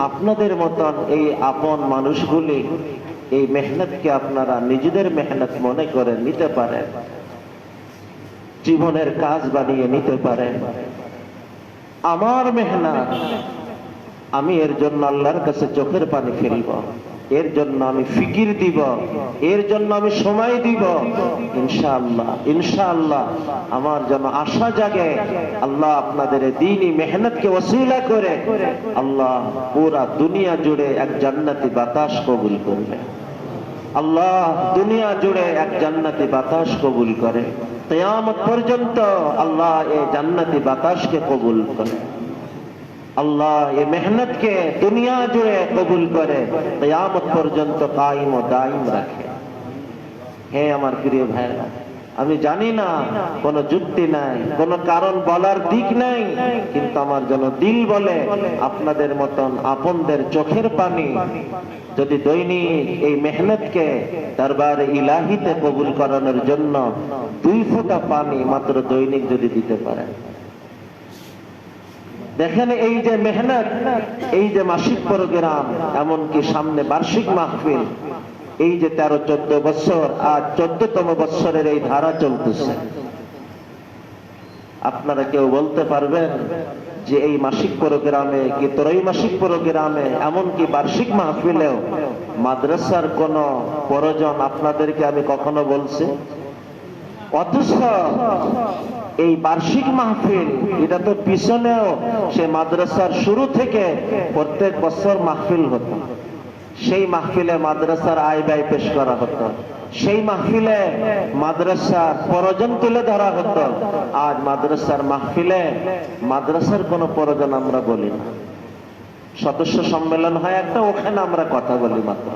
[SPEAKER 1] আপনাদের মতন এই আপন মানুষগুলি এই মেহনতকে আপনারা নিজেদের মেহনত মনে করে নিতে পারেন, জীবনের কাজ বানিয়ে নিতে পারেন, আমার মেহনত, আমি এর জন্য আল্লাহর কাছে চোখের পানি ফেলব, এর জন্য আমি ফিকির দিব, এর জন্য আমি সময় দিব, ইনশাআল্লাহ ইনশাআল্লাহ আমার যেন আশা জাগে আল্লাহ আপনাদের দ্বীনি মেহনতকে ওসিলা করে আল্লাহ পুরা দুনিয়া জুড়ে এক জান্নাতি বাতাস কবুল করবে। আল্লাহ দুনিয়া জুড়ে এক জান্নাতি বাতাস কবুল করে, কিয়ামত পর্যন্ত আল্লাহ এই জান্নাতি বাতাসকে কবুল করে, আল্লাহ এই মেহনতকে দুনিয়া জুড়ে কবুল করে কিয়ামত পর্যন্ত কায়েম ও দায়ম রাখে। হে আমার প্রিয় ভাইরা, আমি জানি না কোনো যুক্তি নাই, কোনো কারণ বলার দিক নাই, কিন্তু আমার যেন দিল বলে আপনাদের মতন আপনদের চোখের পানি যদি দৈনিক এই মেহনতকে দরবারে ইলাহিতে কবুল করানোর জন্য 2 ফোঁটা পানি মাত্র দৈনিক যদি দিতে পারেন। দেখেন এই যে মেহনত, এই যে মাসিক প্রোগ্রাম, এমনকি সামনে বার্ষিক মাহফিল, এই যে 13-14 বছর, আজ 14তম বছরের এই ধারা চলতেছে। আপনারা কেউ বলতে পারবেন যে এই মাসিক প্রোগ্রামে কি ত্রৈমাসিক প্রোগ্রামে এমনকি বার্ষিক মাহফিলেও মাদ্রাসার কোন প্রয়োজন আপনাদেরকে আমি কখনো বলছি? অথচ এই বার্ষিক মাহফিল এটা তো পিছনেও সে মাদ্রাসার শুরু থেকে প্রত্যেক বছর মাহফিল হতো, সেই মাহফিলে মাদ্রাসার আয় ব্যয় পেশ করা হতো, সেই মাহফিলে মাদ্রাসার প্রয়োজন তুলে ধরা হতো। আজ মাদ্রাসার মাহফিলে মাদ্রাসার কোনো প্রয়োজন আমরা বলি না, সদস্য সম্মেলন হয় একটা, ওখানে আমরা কথা বলি মাত্র।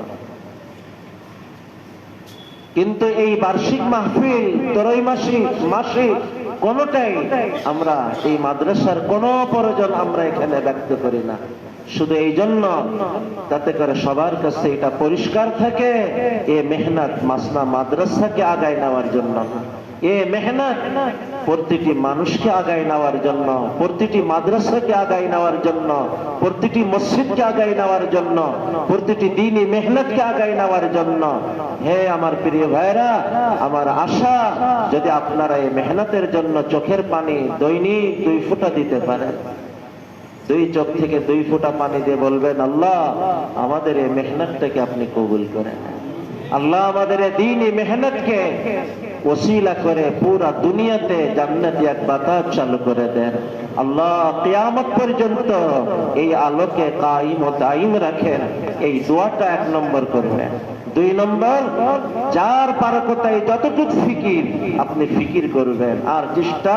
[SPEAKER 1] কিন্তু এই বার্ষিক মাহফিল, ত্রৈমাসিক, মাসিক, কোনটাই আমরা এই মাদ্রাসার কোনো প্রয়োজন আমরা এখানে ব্যক্ত করি না, শুধু এই জন্য যাতে করে সবার কাছে এটা পরিষ্কার থাকে এ মেহনত মাসনা মাদ্রাসাকে আগায় নেওয়ার জন্য, এ মেহনত প্রতিটি মানুষকে আগায় নেওয়ার জন্য, প্রতিটি মাদ্রাসাকে আগায় নেওয়ার জন্য, প্রতিটি মসজিদকে আগায় নেওয়ার জন্য, প্রতিটি দিনই মেহনতকে আগায় নেওয়ার জন্য। হে আমার প্রিয় ভাইরা, আমার আশা যদি আপনারা এই মেহনতের জন্য চোখের পানি দৈনিক 2 ফোঁটা দিতে পারেন, 2 চোখ থেকে 2 ফোঁটা পানি দিয়ে বলবেন আল্লাহ আমাদের এই মেহনতটাকে আপনি কবুল করেন, আল্লাহ আমাদের এই দ্বীনি মেহনতকে ওসিলা করে পুরা দুনিয়াতে জান্নাতি এক বাতাস চালু করে দেন, আল্লাহ কিয়ামত পর্যন্ত এই আলোকে কায়েম ও দায়ম রাখেন। এই দোয়াটা 1 নম্বর করবেন। 2 নম্বর, যার পারকতায় যতটুক ফিকির আপনি ফিকির করবেন, আর চেষ্টা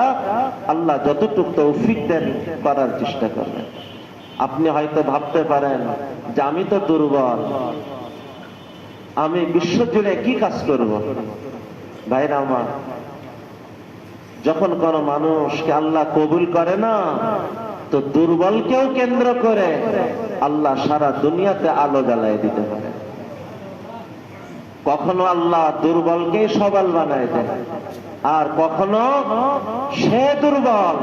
[SPEAKER 1] আল্লাহ যতটুক তৌফিক দেন করার চেষ্টা করবেন। আপনি হয়তো ভাবতে পারেন যে আমি তো দুর্বল, আমি বিশ্বজুড়ে কি কাজ করব? ভাইরা আমার, যখন কোন মানুষকে আল্লাহ কবুল করে না, তো দুর্বলকেও কেন্দ্র করে আল্লাহ সারা দুনিয়াতে আলো জ্বালায় দিতে পারে। কখনো আল্লাহ দুর্বলকে সবল বানায় দেয়, আর কখনো সে দুর্বল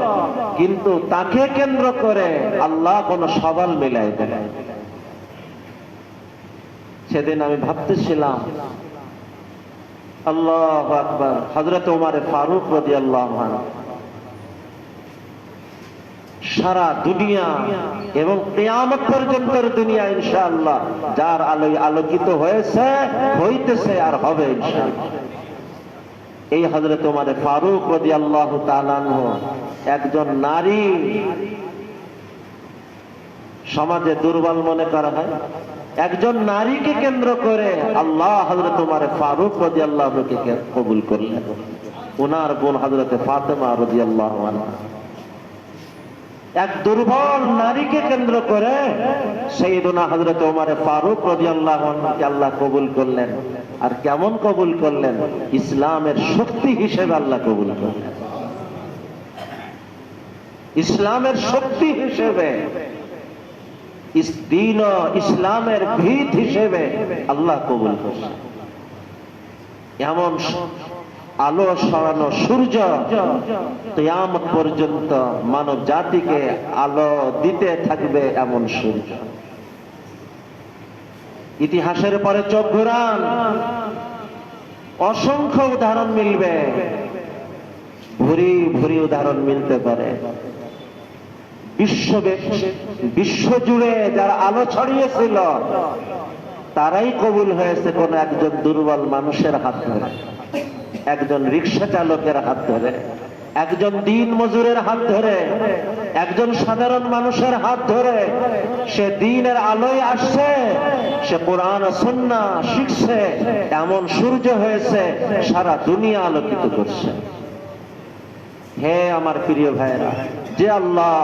[SPEAKER 1] কিন্তু তাকে কেন্দ্র করে আল্লাহ কোন সবল মিলাই দেয়। সেদিন আমি ভাবতেছিলাম, আল্লাহু আকবার, হযরত ওমর ফারুক রাদিয়াল্লাহু আনহু সারা দুনিয়া এবং কিয়ামত পর্যন্তের দুনিয়া ইনশাআল্লাহ যার আলোয় আলোকিত হয়েছে, হইতেছে আর হবে ইনশাআল্লাহ। এই হযরত ওমর ফারুক রাদিয়াল্লাহু তাআলা আনহু একজন নারী, সমাজে দুর্বল মনে করা হয়, একজন নারীকে কেন্দ্র করে আল্লাহ হযরত ওমর ফারুক রাদিয়াল্লাহু আনহুকে কবুল করলেন। ওনার বোন হযরত ফাতেমা রাদিয়াল্লাহু আনহা এক দুর্বল নারীকে কেন্দ্র করে সাইয়েদনা হযরত ওমর ফারুক রাদিয়াল্লাহু আনহুকে আল্লাহ কবুল করলেন। আর কেমন কবুল করলেন? ইসলামের শক্তি হিসেবে আল্লাহ কবুল করলেন, ইসলামের শক্তি হিসেবে, দ্বীন ও ইসলামের ভিত হিসেবে আল্লাহ কবুল করছেন। এমন আলো ছড়ানো সূর্য কিয়ামত পর্যন্ত মানব জাতিকে আলো দিতে থাকবে এমন সূর্য। ইতিহাসের পরে চোখ ঘুরান, অসংখ্য উদাহরণ মিলবে, ভুরি ভুরি উদাহরণ মিলতে পারে। বিশ্ব জুড়ে যারা আলো ছড়িয়েছিল তারাই কবুল হয়েছে কোন একজন দুর্বল মানুষের হাত ধরে, একজন রিক্সা চালকের হাত ধরে, একজন দিন মজুরের হাত ধরে, একজন সাধারণ মানুষের হাত ধরে। সে দিনের আলোয় আসছে, সে কোরআন ও সুন্নাহ শিখছে, এমন সূর্য হয়েছে, সারা দুনিয়া আলোকিত করছে। হে আমার প্রিয় ভাইরা, যে আল্লাহ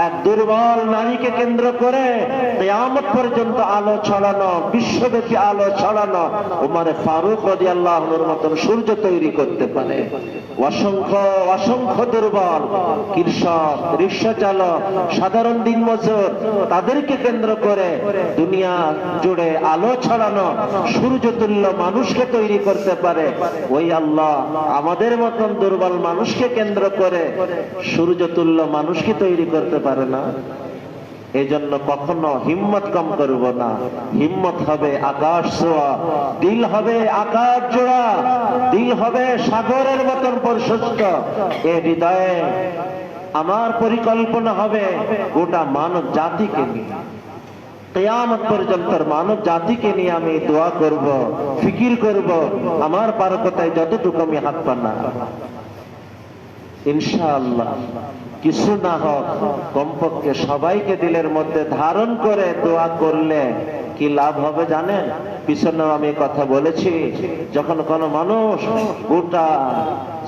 [SPEAKER 1] এক দুর্বল নারীকে কেন্দ্র করে কিয়ামত পর্যন্ত আলো ছড়ানো, বিশ্বব্যাপী আলো ছড়ানো উমরে ফারুক রাদিয়াল্লাহু আনহুর মতন সূর্য তৈরি করতে পারে, অসংখ্য অসংখ্য দুর্বল কৃষক, রিক্সা চালক, সাধারণ দিনমজুর তাদেরকে কেন্দ্র করে দুনিয়া জুড়ে আলো ছড়ানো সূর্যতুল্য মানুষকে তৈরি করতে পারে, ওই আল্লাহ আমাদের মতন দুর্বল মানুষকে কেন্দ্র করে সূর্যতুল্য মানুষকে তৈরি করতে পারে না? এই জন্য কখনো হিম্মত কম করব না। হিম্মত হবে আকাশ ছোঁয়া, দিল হবে আকাশ জোড়া, দিল হবে সাগরের মতন প্রশস্ত। এ হৃদয়ে আমার পরিকল্পনা হবে গোটা মানব জাতিকে নিয়ে, কিয়ামত পর্যন্ত মানব জাতিকে নিয়ে আমি দোয়া করব, ফিকির করব, আমার পারকতায় যতটুকু আমি হাত পানা। ইনশাআল্লাহ কিছু না হোক, কমপক্ষে সবাইকে দিলের মধ্যে ধারণ করে দোয়া করলে কি লাভ হবে জানেন? পিছনেও আমি কথা বলেছি, যখন কোনো মানুষ গোটা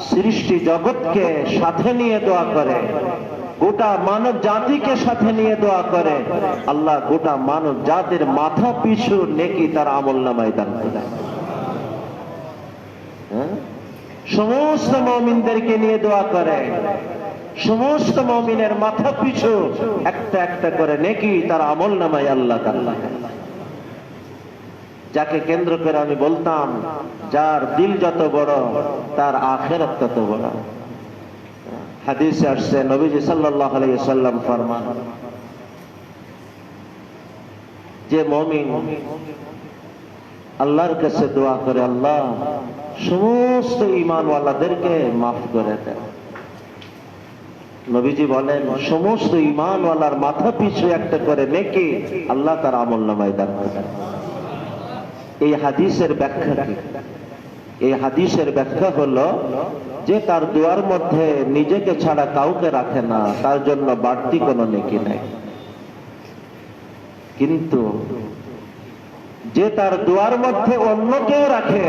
[SPEAKER 1] সৃষ্টি জগৎকে সাথে নিয়ে দোয়া করে, গোটা মানব জাতিকে সাথে নিয়ে দোয়া করে, আল্লাহ গোটা মানব জাতির মাথা পিছু নেকি তার আমলনামায় দান করে। সমস্ত মুমিনদেরকে নিয়ে দোয়া করে, সমস্ত মুমিনের মাথা পিছু একটা একটা করে নেকি তার আমলনামায় আল্লাহ তাআলা। যাকে কেন্দ্র করে আমি বলতাম, যার দিল যত বড় তার আখিরাত তত বড়। হাদিসে আসছে, নবীজি সাল্লাল্লাহু আলাইহি ওয়াসাল্লাম ফরমান, যে মুমিন আল্লাহর কাছে দোয়া করে আল্লাহ সমস্ত ঈমানওয়ালাদেরকে মাফ করে দেন, নবীজি বলেন সমস্ত ঈমানওয়ালার মাথা পিছু একটা করে নেকি আল্লাহ তার আমলনামায় দান করেন। এই হাদিসের ব্যাখ্যা কি? এই হাদিসের ব্যাখ্যা হলো যে তার দোয়ার মধ্যে নিজেকে ছাড়া কাউকে রাখে না, তার জন্য বাড়তি কোনো নেকি নেই। কিন্তু যে তার দোয়ার মধ্যে অন্যকেও রাখে,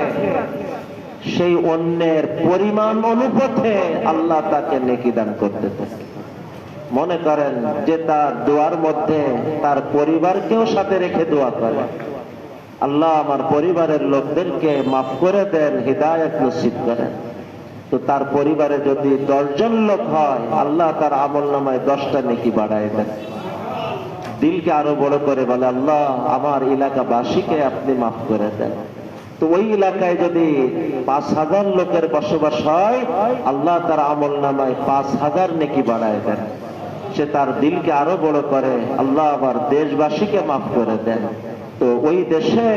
[SPEAKER 1] সেই অন্যের পরিমাণ অনুপাতে আল্লাহ তাকে নেকি দান করতে থাকে। মনে করেন যে তার দোয়ার মধ্যে তার পরিবারকেও সাথে রেখে দোয়া করে, আল্লাহ আমার পরিবারের লোকদেরকে মাফ করে দেন, হিদায়াত নসিব করেন, তো তার পরিবারে যদি 10 জন লোক হয় আল্লাহ তার আমলনামায় 10টা নেকি বাড়ায় দেন। দিলকে আরো বড় করে বলে, আল্লাহ আমার এলাকাবাসীকে আপনি মাফ করে দেন। তো ওই এলাকায় যদি 5000 লোকের বসবাস হয় আল্লাহ তার আমলনামায় 5000 নেকি বাড়ায় দেন। সে তার দিলকে আরো বড় করে, আল্লাহ আমার দেশবাসীকে মাফ করে দেন। তো ওই দেশে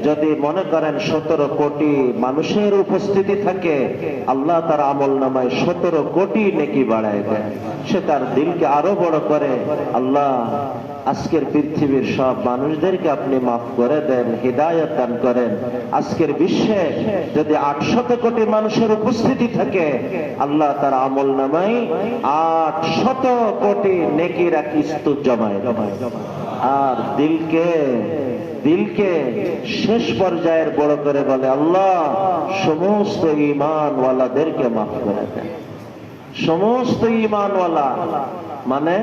[SPEAKER 1] যদি মনে করেন 17 কোটি মানুষের উপস্থিতি থাকে, আল্লাহ তার আমলনামায় 17 কোটি নেকি বাড়ায় দেন। সে তার দিলকে আরো বড় করে, আল্লাহ আজকের পৃথিবীর সব মানুষদেরকে আপনি মাফ করে দেন, হিদায়াত দান করেন। আজকের বিশ্বে যদি 800 কোটি মানুষের উপস্থিতি থাকে, আল্লাহ তার আমলনামায় 800 কোটি নেকির এক স্তূপ জমায়। আর দিলকে শেষ পর্যায়ের বড় করে বলে, আল্লাহ সমস্ত ঈমানওয়ালাদেরকে মাফ করে দেন। সমস্ত ঈমানওয়ালা মানে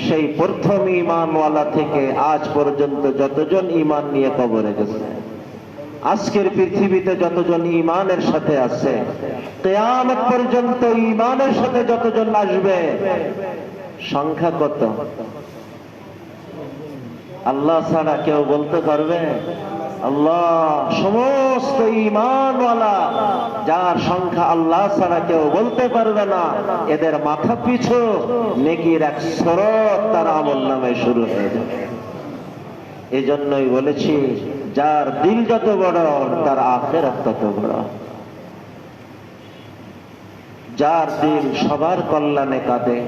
[SPEAKER 1] সেই প্রথম ঈমানওয়ালা থেকে আজ পর্যন্ত যতজন ঈমান নিয়ে কবরে গেছে, আজকের পৃথিবীতে যতজন ঈমানের সাথে আছে, কিয়ামত পর্যন্ত ঈমানের সাথে যতজন আসবে, সংখ্যা কত? আল্লাহ ছাড়া কেউ বলতে পারবে? আল্লাহ সমস্ত ঈমানওয়ালা যার সংখ্যা আল্লাহ ছাড়া কেউ বলতে পারবে না, এদের মাথা পিছু নেকির এক স্রোত তার আমলনামায় শুরু হয়ে যাবে। এই জন্যই বলেছি, যার দিল যত বড় তার আখিরাত তত বড়। যার দিল সবার কল্যাণে কাঁদে,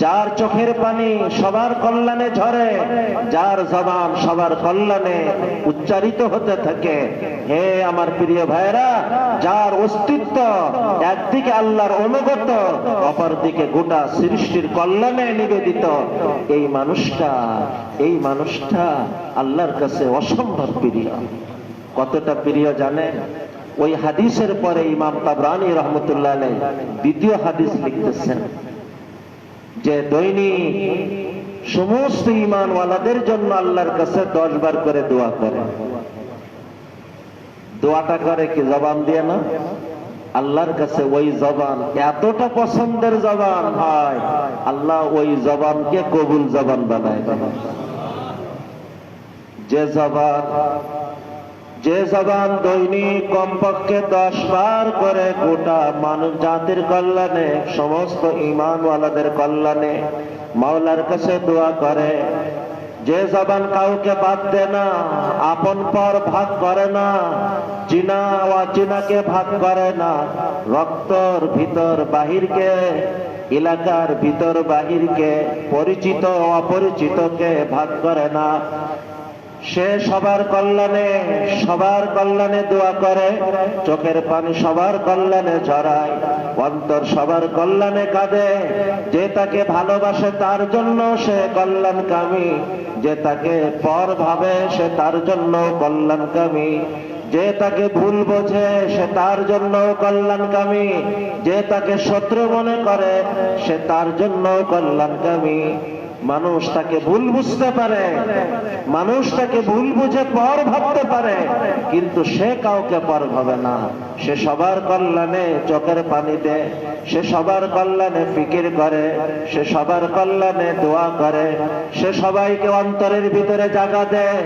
[SPEAKER 1] যার চোখের পানি সবার কল্যাণে ঝরে, যার জবান সবার কল্যাণে উচ্চারিত হতে থাকে, হে আমার প্রিয় ভাইরা, যার অস্তিত্ব একদিকে আল্লাহর অনুগত, অপরদিকে গোটা সৃষ্টির কল্যাণে নিবেদিত, এই মানুষটা আল্লাহর কাছে অসম্ভব প্রিয়। কতটা প্রিয় জানেন? ওই হাদিসের পরে ইমাম তাবরানী রহমতুল্লাহ আলাইহি দ্বিতীয় হাদিস লিখতেছেন যে দৈনিক সমস্ত ঈমানওয়ালাদের জন্য আল্লাহর কাছে 10 বার করে দোয়া করে। দোয়াটা করে কি জবান দিয়ে না? আল্লাহর কাছে ওই জবান এতটা পছন্দের জবান হয়, আল্লাহ ওই জবানকে কবুল জবান বানায় দেন। যে জবান দৈনিক কমপক্ষে 10 বার করে গোটা মানব জাতির কল্যাণে, সমস্ত ঈমানওয়ালাদের কল্যাণে মাওলার কাছে দোয়া করে, যে জবান কাউকে বাদ দেয় না, আপন পর ভাগ করে না, চিনা অচিনাকে ভাগ করে না, রক্তর ভিতর বাহিরকে, এলাকার ভিতর বাহিরকে, পরিচিত অপরিচিতকে ভাগ করে না, সে সবার কল্যাণে দোয়া করে, চোখের পানি সবার কল্যাণে ঝরায়, অন্তর সবার কল্যাণে কাঁদে। যে তাকে ভালোবাসে তার জন্য সে কল্যাণকামী, যে তাকে পর ভাবে সে তার জন্য কল্যাণকামী, যে তাকে ভুল বোঝে সে তার জন্য কল্যাণকামী, যে তাকে শত্রু মনে করে সে তার জন্য কল্যাণকামী। মানুষ তাকে ভুল বুঝতে পারে, মানুষ তাকে ভুল বুঝে পর ভাবতে পারে, কিন্তু সে কাউকে পর ভাবে না। সে সবার কল্যাণে চোখের পানি দেয়, সে সবার কল্যাণে ফিকির করে, সে সবার কল্যাণে দোয়া করে, সে সবাইকে অন্তরের ভিতরে জায়গা দেয়,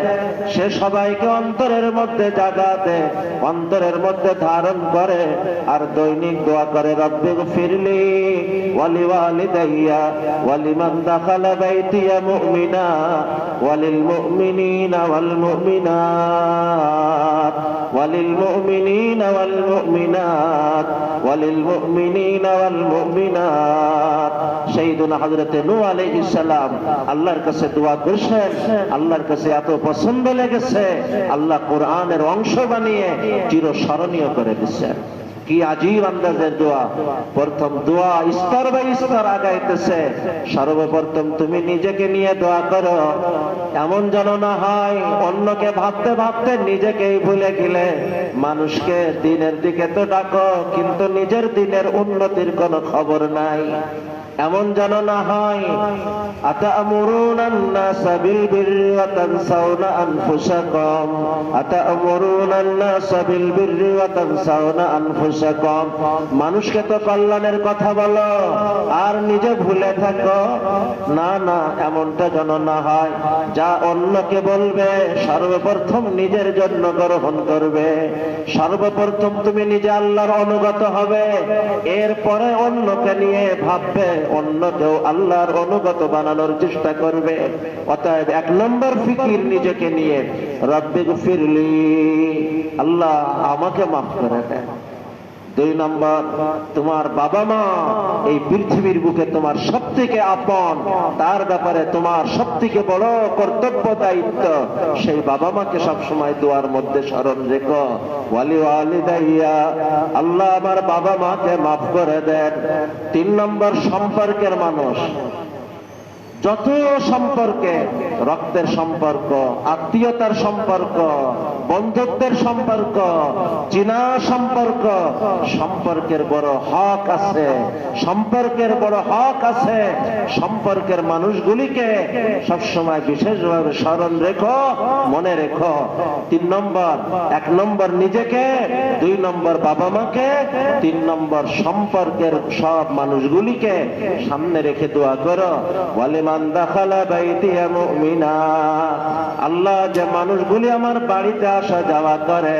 [SPEAKER 1] সে সবাইকে অন্তরের মধ্যে জায়গা দেয়, অন্তরের মধ্যে ধারণ করে, আর দৈনিক দোয়া করে, রব্বিগফিরলি ওয়ালি ওয়ালিদাইয়া ওয়ালিমান দাখালা বাইতিয়া মুমিনা ওয়ালিল মুমিনিনা ওয়াল মুমিনাত ওয়ালিল মুমিনিনা ওয়াল মুমিনাত ওয়ালিল মুমিনিনা ওয়াল মুমিনাত। সাইয়্যিদুনা হযরতে নূহ আলাইহিস সালাম আল্লাহর কাছে দোয়া করেছেন, আল্লাহর কাছে এত পছন্দ লেগেছে, আল্লাহ কোরআনের অংশ বানিয়ে চিরস্মরণীয় করে দিয়েছেন। কি আজীব আন্দাজের দোয়া! প্রথম দোয়া স্তর বাই স্তর আগাইতেছে। সর্বপ্রথম তুমি নিজেকে নিয়ে দোয়া করো, এমন যেন না হয় অন্যকে ভাবতে ভাবতে নিজেকেই ভুলে গেলে। মানুষকে দিনের দিকে তো ডাকো, কিন্তু নিজের দিনের উন্নতির কোনো খবর নাই। এমন যেন না হয় আতা'মুরুনান নাসা বিল বিররি ওয়া তানসাউনা আনফুসাকুম, আতা'মুরুনান নাসা বিল বিররি ওয়া তানসাউনা আনফুসাকুম। মানুষকে তো কল্যাণের কথা বলো আর নিজে ভুলে থাকো। না না, এমনটা যেন না হয়। যা অন্যকে বলবে সর্বপ্রথম নিজের জন্য গ্রহণ করবে। সর্বপ্রথম তুমি নিজে আল্লাহর অনুগত হবে, এরপরে অন্যকে নিয়ে ভাববে, অন্যকেও আল্লাহর অনুগত বানানোর চেষ্টা করবে। অতএব 1 নম্বর ফিকির নিজেকে নিয়ে, রব্বিগফিরলি, আল্লাহ আমাকে মাফ করে দেন। 2 নম্বর, তোমার বাবা মা এই পৃথিবীর বুকে তোমার সবথেকে আপন, তার ব্যাপারে তোমার সবথেকে বড় কর্তব্য দায়িত্ব, সেই বাবা মাকে সবসময় দোয়ার মধ্যে স্মরণ রেখো। ওয়ালি ওয়ালিদাইয়া, আল্লাহ আমার বাবা মাকে মাফ করে দেন। 3 নম্বর, সম্পর্কের মানুষ, যত সম্পর্কে, রক্তের সম্পর্ক, আত্মীয়তার সম্পর্ক, বন্ধুত্বের সম্পর্ক, চিনা সম্পর্ক, সম্পর্কের বড় হক আছে, সম্পর্কের বড় হক আছে। সম্পর্কের মানুষগুলিকে সবসময় বিশেষভাবে স্মরণ রেখো, মনে রেখো। 3 নম্বর, 1 নম্বর নিজেকে, 2 নম্বর বাবা মাকে, 3 নম্বর সম্পর্কের সব মানুষগুলিকে সামনে রেখে দোয়া করো। ওয়ালিমা মান দাখালা বাইতিয়া মুমিনা, আল্লাহ যে মানুষগুলি আমার বাড়িতে আসা যাওয়া করে,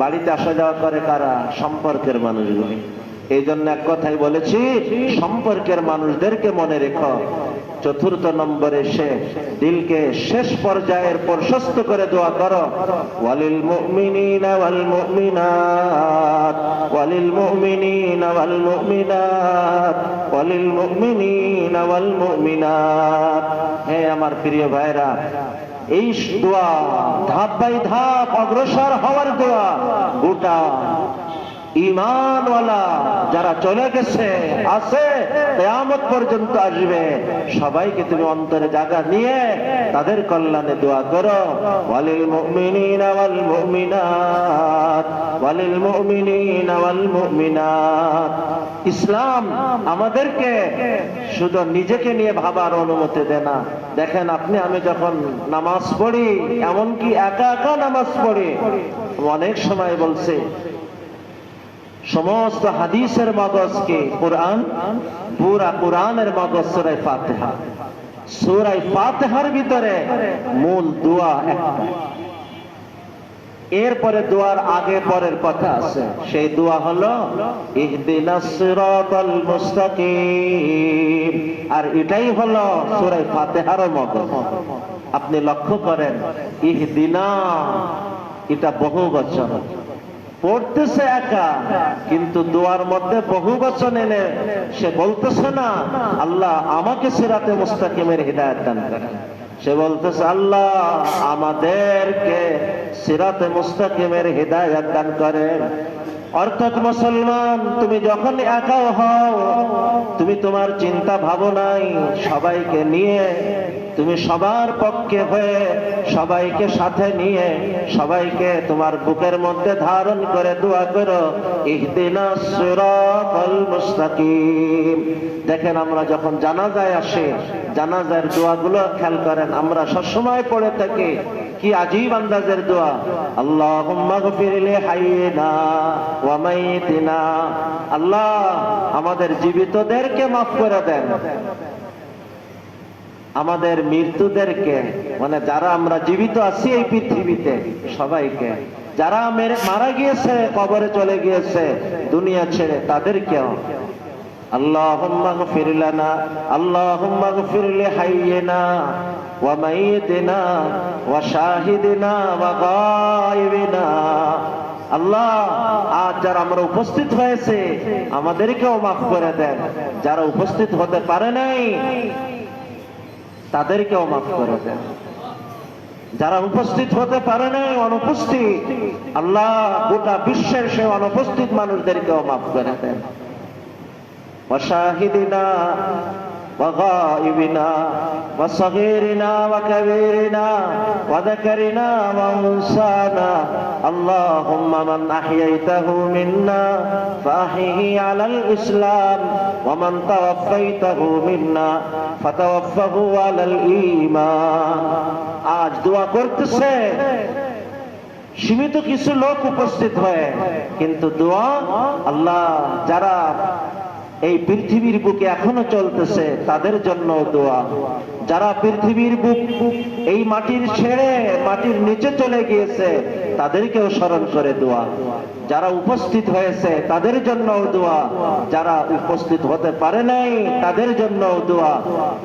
[SPEAKER 1] বাড়িতে আসা যাওয়া করে কারা? সম্পর্কের মানুষগুলি। এই জন্য এক কথাই বলেছি, সম্পর্কের মানুষদেরকে মনে রেখো। চতুর্থ নম্বরে সে দিলকে শেষ পর্যায়ের প্রশস্ত করে দোয়া করো, ওয়ালিল মুমিনিনা ওয়াল মুমিনাত, ওয়ালিল মুমিনিনা ওয়াল মুমিনাত, ওয়ালিল মুমিনিনা ওয়াল মুমিনাত। হে আমার প্রিয় ভাইরা, এই দোয়া ধাপ বাই ধাপ অগ্রসর হওয়ার দোয়া। গোটা ঈমানওয়ালা যারা চলে গেছে, আছে, কিয়ামত পর্যন্ত আসবে, সবাইকে তুমি অন্তরে জায়গা নিয়ে তাদের কল্যাণে দোয়া করো। ওয়ালিল মুমিনিনা ওয়াল মুমিনাত, ওয়ালিল মুমিনিনা ওয়াল মুমিনাত। ইসলাম আমাদেরকে শুধু নিজেকে নিয়ে ভাবার অনুমতি দেয় না। দেখেন, আপনি আমি যখন নামাজ পড়ি, এমনকি একা একা নামাজ পড়ি, অনেক সময় বলছে সমস্ত হাদিসের মগজকে কোরআন, পুরা কোরআনের মগজ সূরা ফাতিহা। সূরা ফাতিহার ভিতরে মূল দোয়া একটা, এরপরে দোয়ার আগে পরের কথা আছে। সেই দোয়া হলো ইহদিনাস সিরাতাল মুস্তাকিম, আর এটাই হলো সূরা ফাতিহার মগজ। আপনি লক্ষ্য করেন, ইহদিনা এটা বহু বচন, পড়তেছে একা, কিন্তু দোয়ার মধ্যে বহু বচন এনে সে বলতেছে না আল্লাহ আমাকে সিরাতে মুস্তাকিমের হিদায়াত দান করেন, সে বলতেছে আল্লাহ আমাদেরকে সিরাতে মুস্তাকিমের হিদায়াত দান করেন। অর্থাৎ মুসলমান, তুমি যখন একাও হও, তুমি তোমার চিন্তা ভাবনাই সবাইকে নিয়ে, তুমি সবার পক্ষে হয়ে, সবাইকে সাথে নিয়ে, সবাইকে তোমার বুকের মধ্যে ধারণ করে দোয়া করো, ইহদিনাস সিরাতাল মুস্তাকিম। দেখেন, আমরা যখন জানাজায় আসি, জানাজার দোয়াগুলো খেয়াল করেন, আমরা সবসময় পড়ে থাকি কি আজীব আন্দাজের দোয়া, আল্লাহুম্মা গফির লি হাইয়িনা ওয়া মাইয়িতিনা, আল্লাহ আমাদের জীবিতদেরকে মাফ করে দেন, আমাদের মৃত্যুদেরকে, মানে যারা আমরা জীবিত আছি এই পৃথিবীতে সবাইকে, যারা মারা গিয়েছে, কবরে চলে গিয়েছে দুনিয়া ছেড়ে, তাদেরকেও আল্লাহুম্মা গফির লানা, আল্লাহুম্মা গফির লি হাইয়িনা ওয়া মাইয়িতিনা ওয়া শাহিদিনা ওয়া গায়িবিনা। আল্লাহ আজ যারা আমরা উপস্থিত হয়েছে আমাদেরকেও মাফ করে দেন, যারা উপস্থিত হতে পারে নাই তাদেরকেও মাফ করে দেন, যারা উপস্থিত হতে পারে নাই, অনুপস্থিত, আল্লাহ গোটা বিশ্বের সে অনুপস্থিত মানুষদেরকেও মাফ করে দেন। وشاهدنا وغائبنا وصغيرنا وكبيرنا وذكرنا وانثانا، اللهم من احييته منا فاحيه على الاسلام ومن توفيته منا فتوفه على الايمان। আজ দোয়া করতেছে সীমিত কিছু লোক উপস্থিত হয়ে, কিন্তু দোয়া আল্লাহ যারা এই পৃথিবীর বুকে এখনো চলতেছে তাদের জন্য দোয়া, যারা পৃথিবীর বুক এই মাটির ছেড়ে মাটির নিচে চলে গিয়েছে তাদেরকেও স্মরণ করে দোয়া, যারা উপস্থিত হয়েছে তাদের জন্য দোয়া, যারা উপস্থিত হতে পারে নাই তাদের জন্য দোয়া,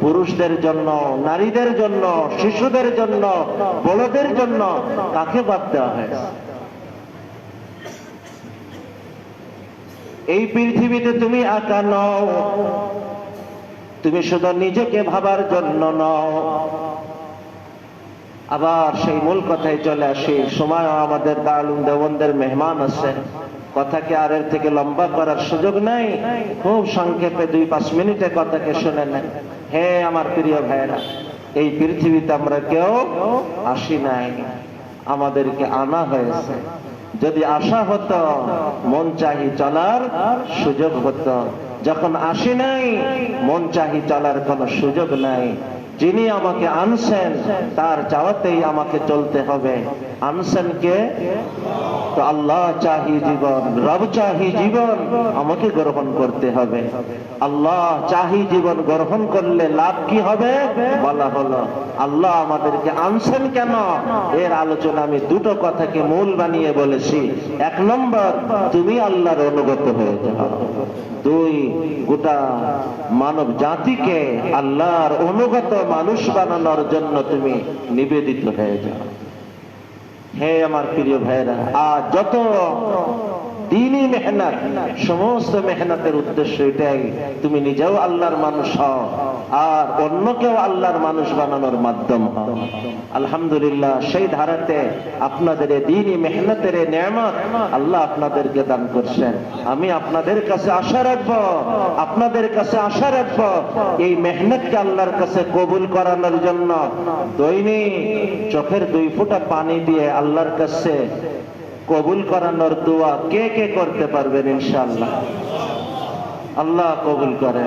[SPEAKER 1] পুরুষদের জন্য, নারীদের জন্য, শিশুদের জন্য, বড়দের জন্য, কাকে বাদ দেওয়া হয়েছে? এই পৃথিবীতে তুমি একা নও, তুমি শুধু নিজেকে ভাবার জন্য নও। আবার সেই মূল কথায় চলে আসি, সময় আমাদের দারুল দেওবন্দের মেহমান আছেন, কথাকে আর এর থেকে লম্বা করার সুযোগ নাই, খুব সংক্ষেপে 2-5 মিনিটে কথাকে শুনে নেন। হে আমার প্রিয় ভাইরা, এই পৃথিবীতে আমরা কেউ আসি নাই, আমাদেরকে আনা হয়েছে। যদি আশা হতো মন চাহি চলার সুযোগ হতো, যখন আসি নাই মন চাহি চলার কোনো সুযোগ নাই। যিনি আমাকে আনছেন তার চাওয়াতেই আমাকে চলতে হবে। আনছেন কে? তো আল্লাহ চাহি জীবন, রব চাহি জীবন, আমাকে গ্রহণ করতে হবে। আল্লাহ চাহি জীবন গ্রহণ করলে লাভ কি হবে বলা হলো। আল্লাহ আমাদেরকে আনছেন কেন, এর আলোচনা আমি দুটো কথাকে মূল বানিয়ে বলেছি। এক নম্বর, তুমি আল্লাহর অনুগত হয়ে যাও। দুই, গোটা মানব জাতিকে আল্লাহর অনুগত মানুষ বানানোর জন্য তুমি নিবেদিত হয়ে যাও। হে আমার প্রিয় ভাইরা, আজ যত দিনই মেহনত, সমস্ত মেহনতের উদ্দেশ্য এটাই, তুমি নিজেও আল্লাহর মানুষ হও আর অন্যকেও আল্লাহর মানুষ বানানোর মাধ্যম হও। আলহামদুলিল্লাহ, সেই ধারাতে আপনাদের দিনই মেহনতের নেয়ামত আল্লাহ আপনাদেরকে দান করছেন। আমি আপনাদের কাছে আশা রাখবো, আপনাদের কাছে আশা রাখবো, এই মেহনতকে আল্লাহর কাছে কবুল করানোর জন্য দৈনিক চোখের 2 ফোঁটা পানি দিয়ে আল্লাহর কাছে কবুল করানোর দোয়া কে কে করতে পারবেন? ইনশাআল্লাহ আল্লাহ কবুল করে,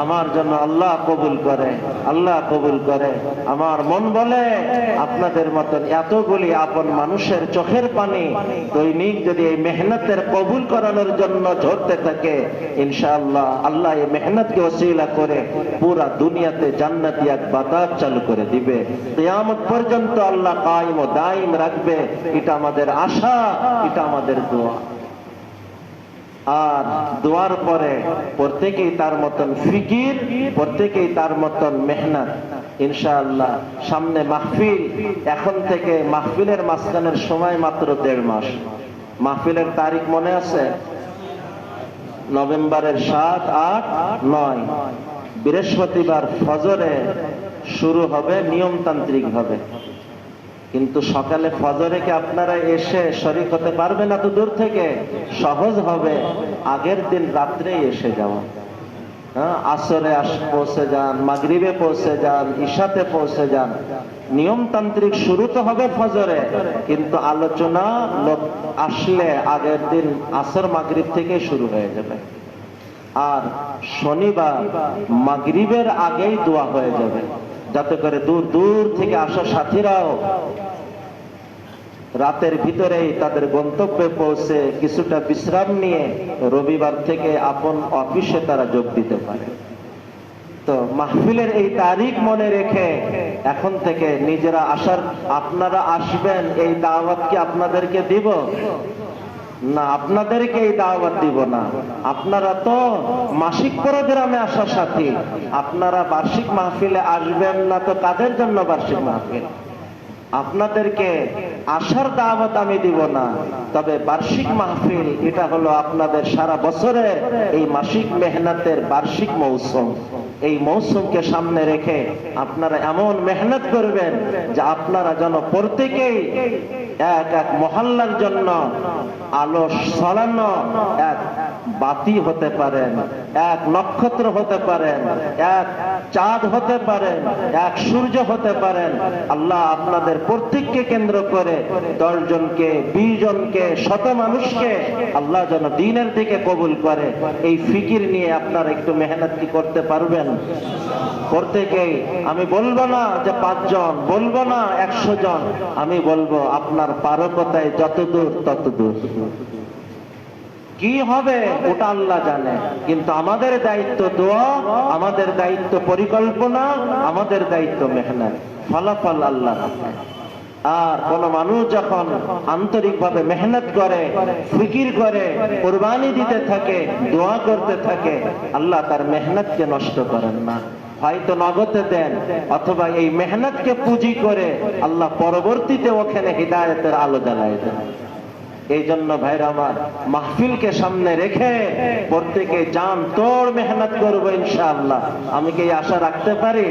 [SPEAKER 1] আমার জন্য আল্লাহ কবুল করে, আল্লাহ কবুল করে। আমার মন বলে আপনাদের মতন এতগুলি আপন মানুষের চোখের পানি দৈনিক যদি এই মেহনতের কবুল করানোর জন্য ঝরতে থাকে, ইনশাআল্লাহ আল্লাহ এই মেহনতকে ওসিলা করে পুরা দুনিয়াতে জান্নাতি এক বাতাস চালু করে দিবে। কিয়ামত পর্যন্ত আল্লাহ কায়েম ও দায়েম রাখবে। এটা আমাদের আশা, এটা আমাদের দোয়া। আর দোয়ার পরে প্রত্যেকেই তার মতন ফিকির, প্রত্যেকেই তার মতন মেহনত। ইনশাআল্লাহ সামনে মাহফিল, এখন থেকে মাহফিলের মাঝখানের সময় মাত্র 1.5 মাস। মাহফিলের তারিখ মনে আছে? নভেম্বরের 7, 8, 9 বৃহস্পতিবার ফজরে শুরু হবে নিয়মতান্ত্রিক ভাবে। কিন্তু সকালে ফজরে কি আপনারা এসে শরীক হতে পারবেন? এত দূর থেকে সহজ হবে আগের দিন রাত্রেই এসে যাওয়া। আসরে পৌঁছে যান, মাগরিবে পৌঁছে যান, ইশাতে পৌঁছে যান। নিয়মতান্ত্রিক শুরু তো হবে ফজরে, কিন্তু আলোচনা লোক আসলে আগের দিন আসর মাগরিব থেকে শুরু হয়ে যাবে। আর শনিবার মাগরিবের আগেই দোয়া হয়ে যাবে, যাতে করে দূর দূর থেকে আসা সাথীরাও রাতের ভিতরেই তাদের গন্তব্যে পৌঁছে কিছুটা বিশ্রাম নিয়ে রবিবার থেকে আপন অফিসে তারা যোগ দিতে পারে। তো মাহফিলের এই তারিখ মনে রেখে এখন থেকে নিজেরা আসার, আপনারা আসবেন এই দাওয়াত কি আপনাদেরকে দিব না? আপনাদেরকে এই দাওয়াত দিব না। আপনারা তো মাসিক প্রোগ্রামে আসা সাথী, আপনারা বার্ষিক মাহফিলে আসবেন না, তো কাদের জন্য বার্ষিক মাহফিল? আপনাদেরকে আসার দাওয়াত আমি দিব না, তবে বার্ষিক মাহফিল এটা হলো আপনাদের সারা বছরের এই মাসিক মেহনতের বার্ষিক মৌসুম। এই মৌসুমকে সামনে রেখে আপনারা এমন মেহনত করবেন যে আপনারা যেন প্রত্যেকেই এক এক মহল্লার জন্য আলো ছড়ানো এক বাতি হতে পারেন, এক নক্ষত্র হতে পারেন, এক চাঁদ হতে পারেন, এক সূর্য হতে পারেন। আল্লাহ আপনাদের প্রত্যেককে কেন্দ্র করে 10 জনকে, 20 জনকে, 100 মানুষকে আল্লাহ যেন দ্বীনের দিকে কবুল করে। এই ফিকির নিয়ে আপনারা একটু মেহনত কি করতে পারবেন? প্রত্যেকেই, আমি বলবো না যে 5 জন, বলবো না 100 জন, আমি বলবো আপনার পারকতায় যত দূর তত দূর। কি হবে ওটা আল্লাহ জানে, কিন্তু আমাদের দায়িত্ব দোয়া, আমাদের দায়িত্ব পরিকল্পনা, আমাদের দায়িত্ব মেহনত। ফলাফল আল্লাহ। আর কোন মানুষ যখন আন্তরিকভাবে মেহনত করে, ফিকির করে, কুরবানি দিতে থাকে, দোয়া করতে থাকে, আল্লাহ তার মেহনতকে নষ্ট করেন না। হয়তো নগদে দেন, অথবা এই মেহনতকে পুঁজি করে আল্লাহ পরবর্তীতে ওখানে হিদায়াতের আলো জ্বালায় দেন। এই জন্য ভাইরা আমার, মাহফিলকে সামনে রেখে প্রত্যেকে জান তোর মেহনত করবো ইনশাআল্লাহ। আমি কি আশা রাখতে পারি?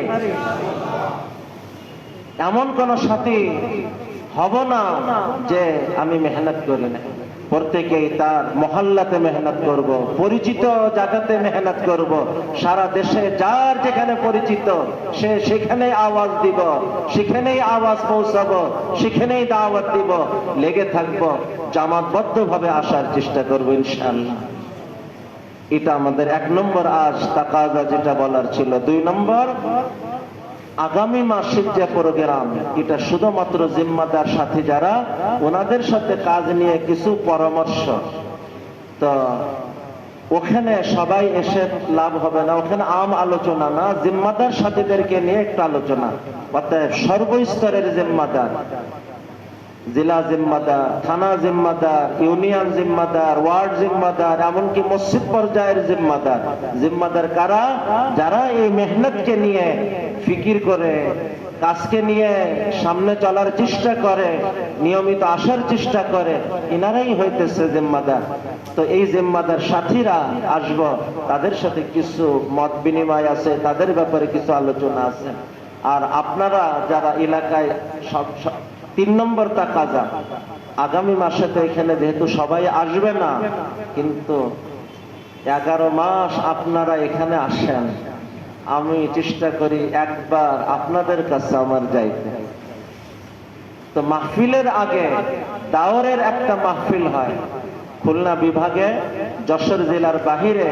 [SPEAKER 1] এমন কোন সাথী হব না যে আমি মেহনত করি না। প্রত্যেকেই তার মহল্লাতে মেহনত করব, পরিচিত জায়গাতে মেহনত করব, সারা দেশে যার যেখানে পরিচিত সে সেখানেই আওয়াজ দিব, সেখানেই আওয়াজ পৌঁছাবো, সেখানেই দাওয়াত দিব। লেগে থাকবো, জামাতবদ্ধ ভাবে আসার চেষ্টা করবো ইনশাআল্লাহ। এটা আমাদের 1 নম্বর আজ তাকাজা, যেটা বলার ছিল। 2 নম্বর, আগামী মাসিক যে প্রোগ্রাম, এটা শুধুমাত্র জিম্মাদার সাথী যারা, ওনাদের সাথে কাজ নিয়ে কিছু পরামর্শ। তো ওখানে সবাই এসে লাভ হবে না, ওখানে আম আলোচনা না, জিম্মাদার সাথীদেরকে নিয়ে একটু আলোচনা। অর্থাৎ সর্বস্তরের জিম্মাদার, জেলা জিম্মাদার, থানা জিম্মাদার, ইউনিয়ন জিম্মাদার, ওয়ার্ড জিম্মাদার, এমনকি মসজিদ পর্যায়ের জিম্মাদার। জিম্মাদার কারা? যারা এই মেহনতকে নিয়ে ফিকির করে, কাজকে নিয়ে সামনে চলার চেষ্টা করে, নিয়মিত আসার চেষ্টা করে, ইনারাই হইতেছে জিম্মাদার। তো এই জিম্মাদার সাথীরা আসবো, তাদের সাথে কিছু মত বিনিময় আছে, তাদের ব্যাপারে কিছু আলোচনা আছে। আর আপনারা যারা এলাকায় সব 3 নম্বর তাকাজা, আগামী মাসে তো এখানে যেহেতু সবাই আসবে না, কিন্তু 11 মাস আপনারা এখানে আসেন, আমি চেষ্টা করি একবার আপনাদের কাছে আমার যাইতে। তো মাহফিলের আগে দাওরের একটা মাহফিল হয় খুলনা বিভাগে, যশোর জেলার বাহিরে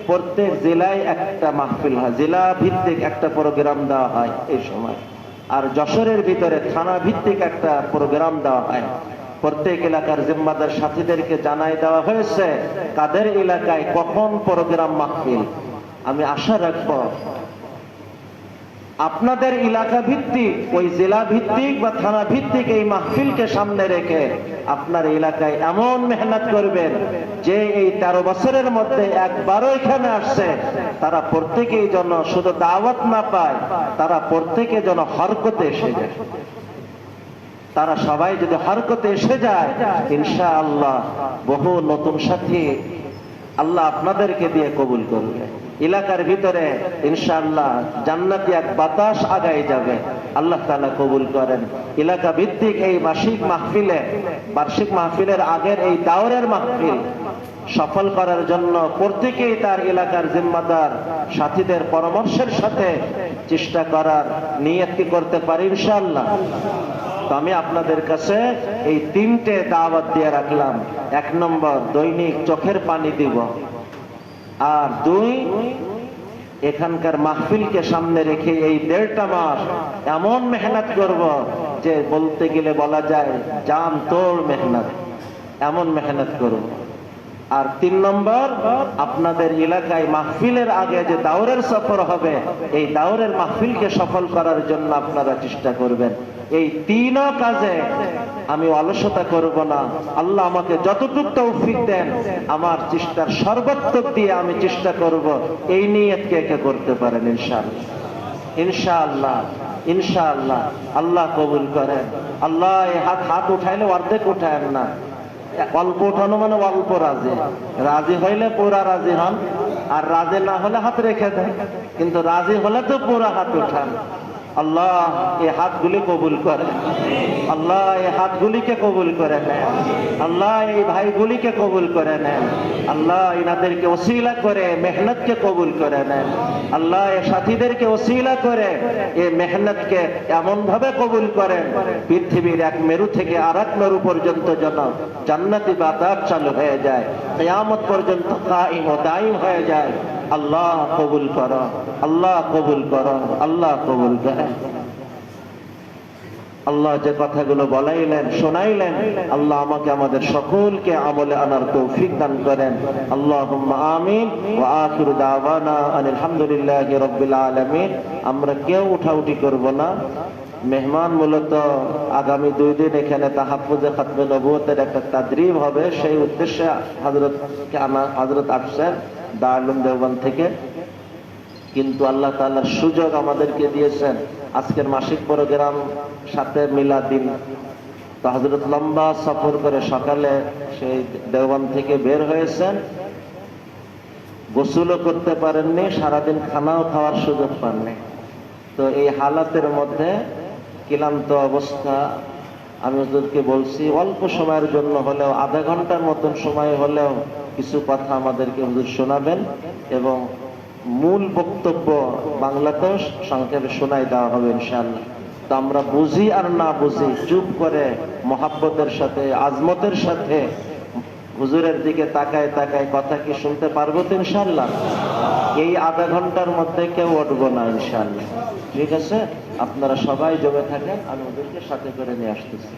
[SPEAKER 1] প্রত্যেক জেলায় একটা মাহফিল হয়, জেলা ভিত্তিক একটা প্রোগ্রাম দেওয়া হয় এই সময়। আর যশোরের ভিতরে থানা ভিত্তিক একটা প্রোগ্রাম দেওয়া হয়। প্রত্যেক এলাকার জিম্মাদার সাথীদেরকে জানাই দেওয়া হয়েছে কাদের এলাকায় কখন প্রোগ্রাম মাহফিল। আমি আশা রাখব আপনাদের এলাকা ভিত্তিক, ওই জেলা ভিত্তিক বা থানা ভিত্তিক এই মাহফিলকে সামনে রেখে আপনার এলাকায় এমন মেহনত করবেন যে এই 13 বছরের মধ্যে একবারও এখানে আসছে, তারা প্রত্যেকেই যেন শুধু দাওয়াত না পায়, তারা প্রত্যেকে যেন হরকতে এসে যায়। তারা সবাই যদি হরকতে এসে যায়, ইনশাআল্লাহ বহু নতুন সাথী আল্লাহ আপনাদেরকে দিয়ে কবুল করবে। এলাকার ভিতরে ইনশাআল্লাহ জান্নাতি এক বাতাস আগায় যাবে। আল্লাহ তাআলা কবুল করেন। এলাকা ভিত্তিক এই মাসিক মাহফিলে, বার্ষিক মাহফিলের আগের এই দাওরের মাহফিল সফল করার জন্য প্রত্যেকেই তার এলাকার জিম্মাদার সাথীদের পরামর্শের সাথে চেষ্টা করার নিয়ত কি করতে পারি ইনশাআল্লাহ। তো আমি আপনাদের কাছে এই 3টে দাওয়াত দিয়ে রাখলাম। 1 নম্বর, দৈনিক চোখের পানি দিব। আর 2, এখানকার মাহফিলকে সামনে রেখে এই 1.5 মাস এমন মেহনত করব যে বলতে গেলে বলা যায় জান তোড় মেহনত, এমন মেহনত করব। আর 3 নম্বর, আপনাদের এলাকায় মাহফিলের আগে যে দাওরের সফর হবে, এই দাওরের মাহফিলকে সফল করার জন্য আপনারা চেষ্টা করবেন। এই 3 কাজে আমি অলসতা করব না। আল্লাহ আমাকে যতটুকু তৌফিক দেন, আমার চেষ্টার সর্বাত্মক দিয়ে আমি চেষ্টা করব এই নিয়ত কে কে করতে পারেন ইনশাআল্লাহ। ইনশাআল্লাহ, ইনশাআল্লাহ। আল্লাহ কবুল করেন। আল্লাহ এই হাত উঠাইলে অর্ধেক উঠায়েন না, অল্প উঠানো মানে অল্প রাজি। রাজি হইলে পুরা রাজি হন, আর রাজি না হলে হাত রেখে দেন, কিন্তু রাজি হলে তো পুরা হাত উঠান। আল্লাহ এই হাতগুলি কবুল করে, আল্লাহ এই হাতগুলিকে কবুল করে নেন, আল্লাহ এই ভাইগুলিকে কবুল করে নেন, আল্লাহ ইনাদেরকে ওসিলা করে মেহনতকে কবুল করে নেন, আল্লাহ এই সাথীদেরকে ওসিলা করে এই মেহনতকে এমন ভাবে কবুল করেন পৃথিবীর এক মেরু থেকে আর এক মেরু পর্যন্ত যেন জান্নাতি বাতাস চালু হয়ে যায়, কিয়ামত পর্যন্ত কায়েম ও দায়ম হয়ে যায়। আল্লাহ কবুল করো, আল্লাহ কবুল করো, আল্লাহ কবুল করেন। আল্লাহ যে কথাগুলো বলাইলেন, শোনাইলেন, আল্লাহ আমাকে আমাদের সকলকে আমলে আনার তৌফিক দান করেন। আল্লাহুম্মা আমিন। ওয়া আখিরু দাওয়ানা আনিল হামদুলিল্লাহি রাব্বিল আলামিন। আমরা কেউ উঠাউঠি করব না। মেহমান মূলত আগামী 2 দিন এখানে তাহাফুজে খাতমে নবুয়তের একটা তাদরিব হবে, সেই উদ্দেশ্যে হযরত আসছেন দারুল দেওবন্দ থেকে। কিন্তু আল্লাহ তাআলার সুযোগ আমাদেরকে দিয়েছেন, আজকের মাসিক প্রোগ্রাম সাথে মিলা দিন। তো হযরত লম্বা সফর করে সকালে সেই দেওবন্দ থেকে বের হয়েছেন, গোসলও করতে পারেননি, সারাদিন খানাও খাওয়ার সুযোগ পাননি। তো এই হালাতের মধ্যে ক্লান্ত অবস্থা, আমি হুজুরকে বলছি অল্প সময়ের জন্য হলেও, আধা ঘন্টার মতন সময় হলেও কিছু কথা আমাদেরকে হুজুর শোনাবেন, এবং মূল বক্তব্য বাংলাতেও সংক্ষেপে শোনাই দেওয়া হবে ইনশাআল্লাহ। তো আমরা বুঝি আর না বুঝি চুপ করে মহাব্বতের সাথে, আজমতের সাথে হুজুরের দিকে তাকায় তাকায় কথা কি শুনতে পারবো তো ইনশাআল্লাহ? এই আধা ঘন্টার মধ্যে কেউ উঠবো না ইনশাআল্লাহ। ঠিক আছে, আপনারা সবাই জমে থাকেন, আমি ওদেরকে সাথে করে নিয়ে আসতেছি।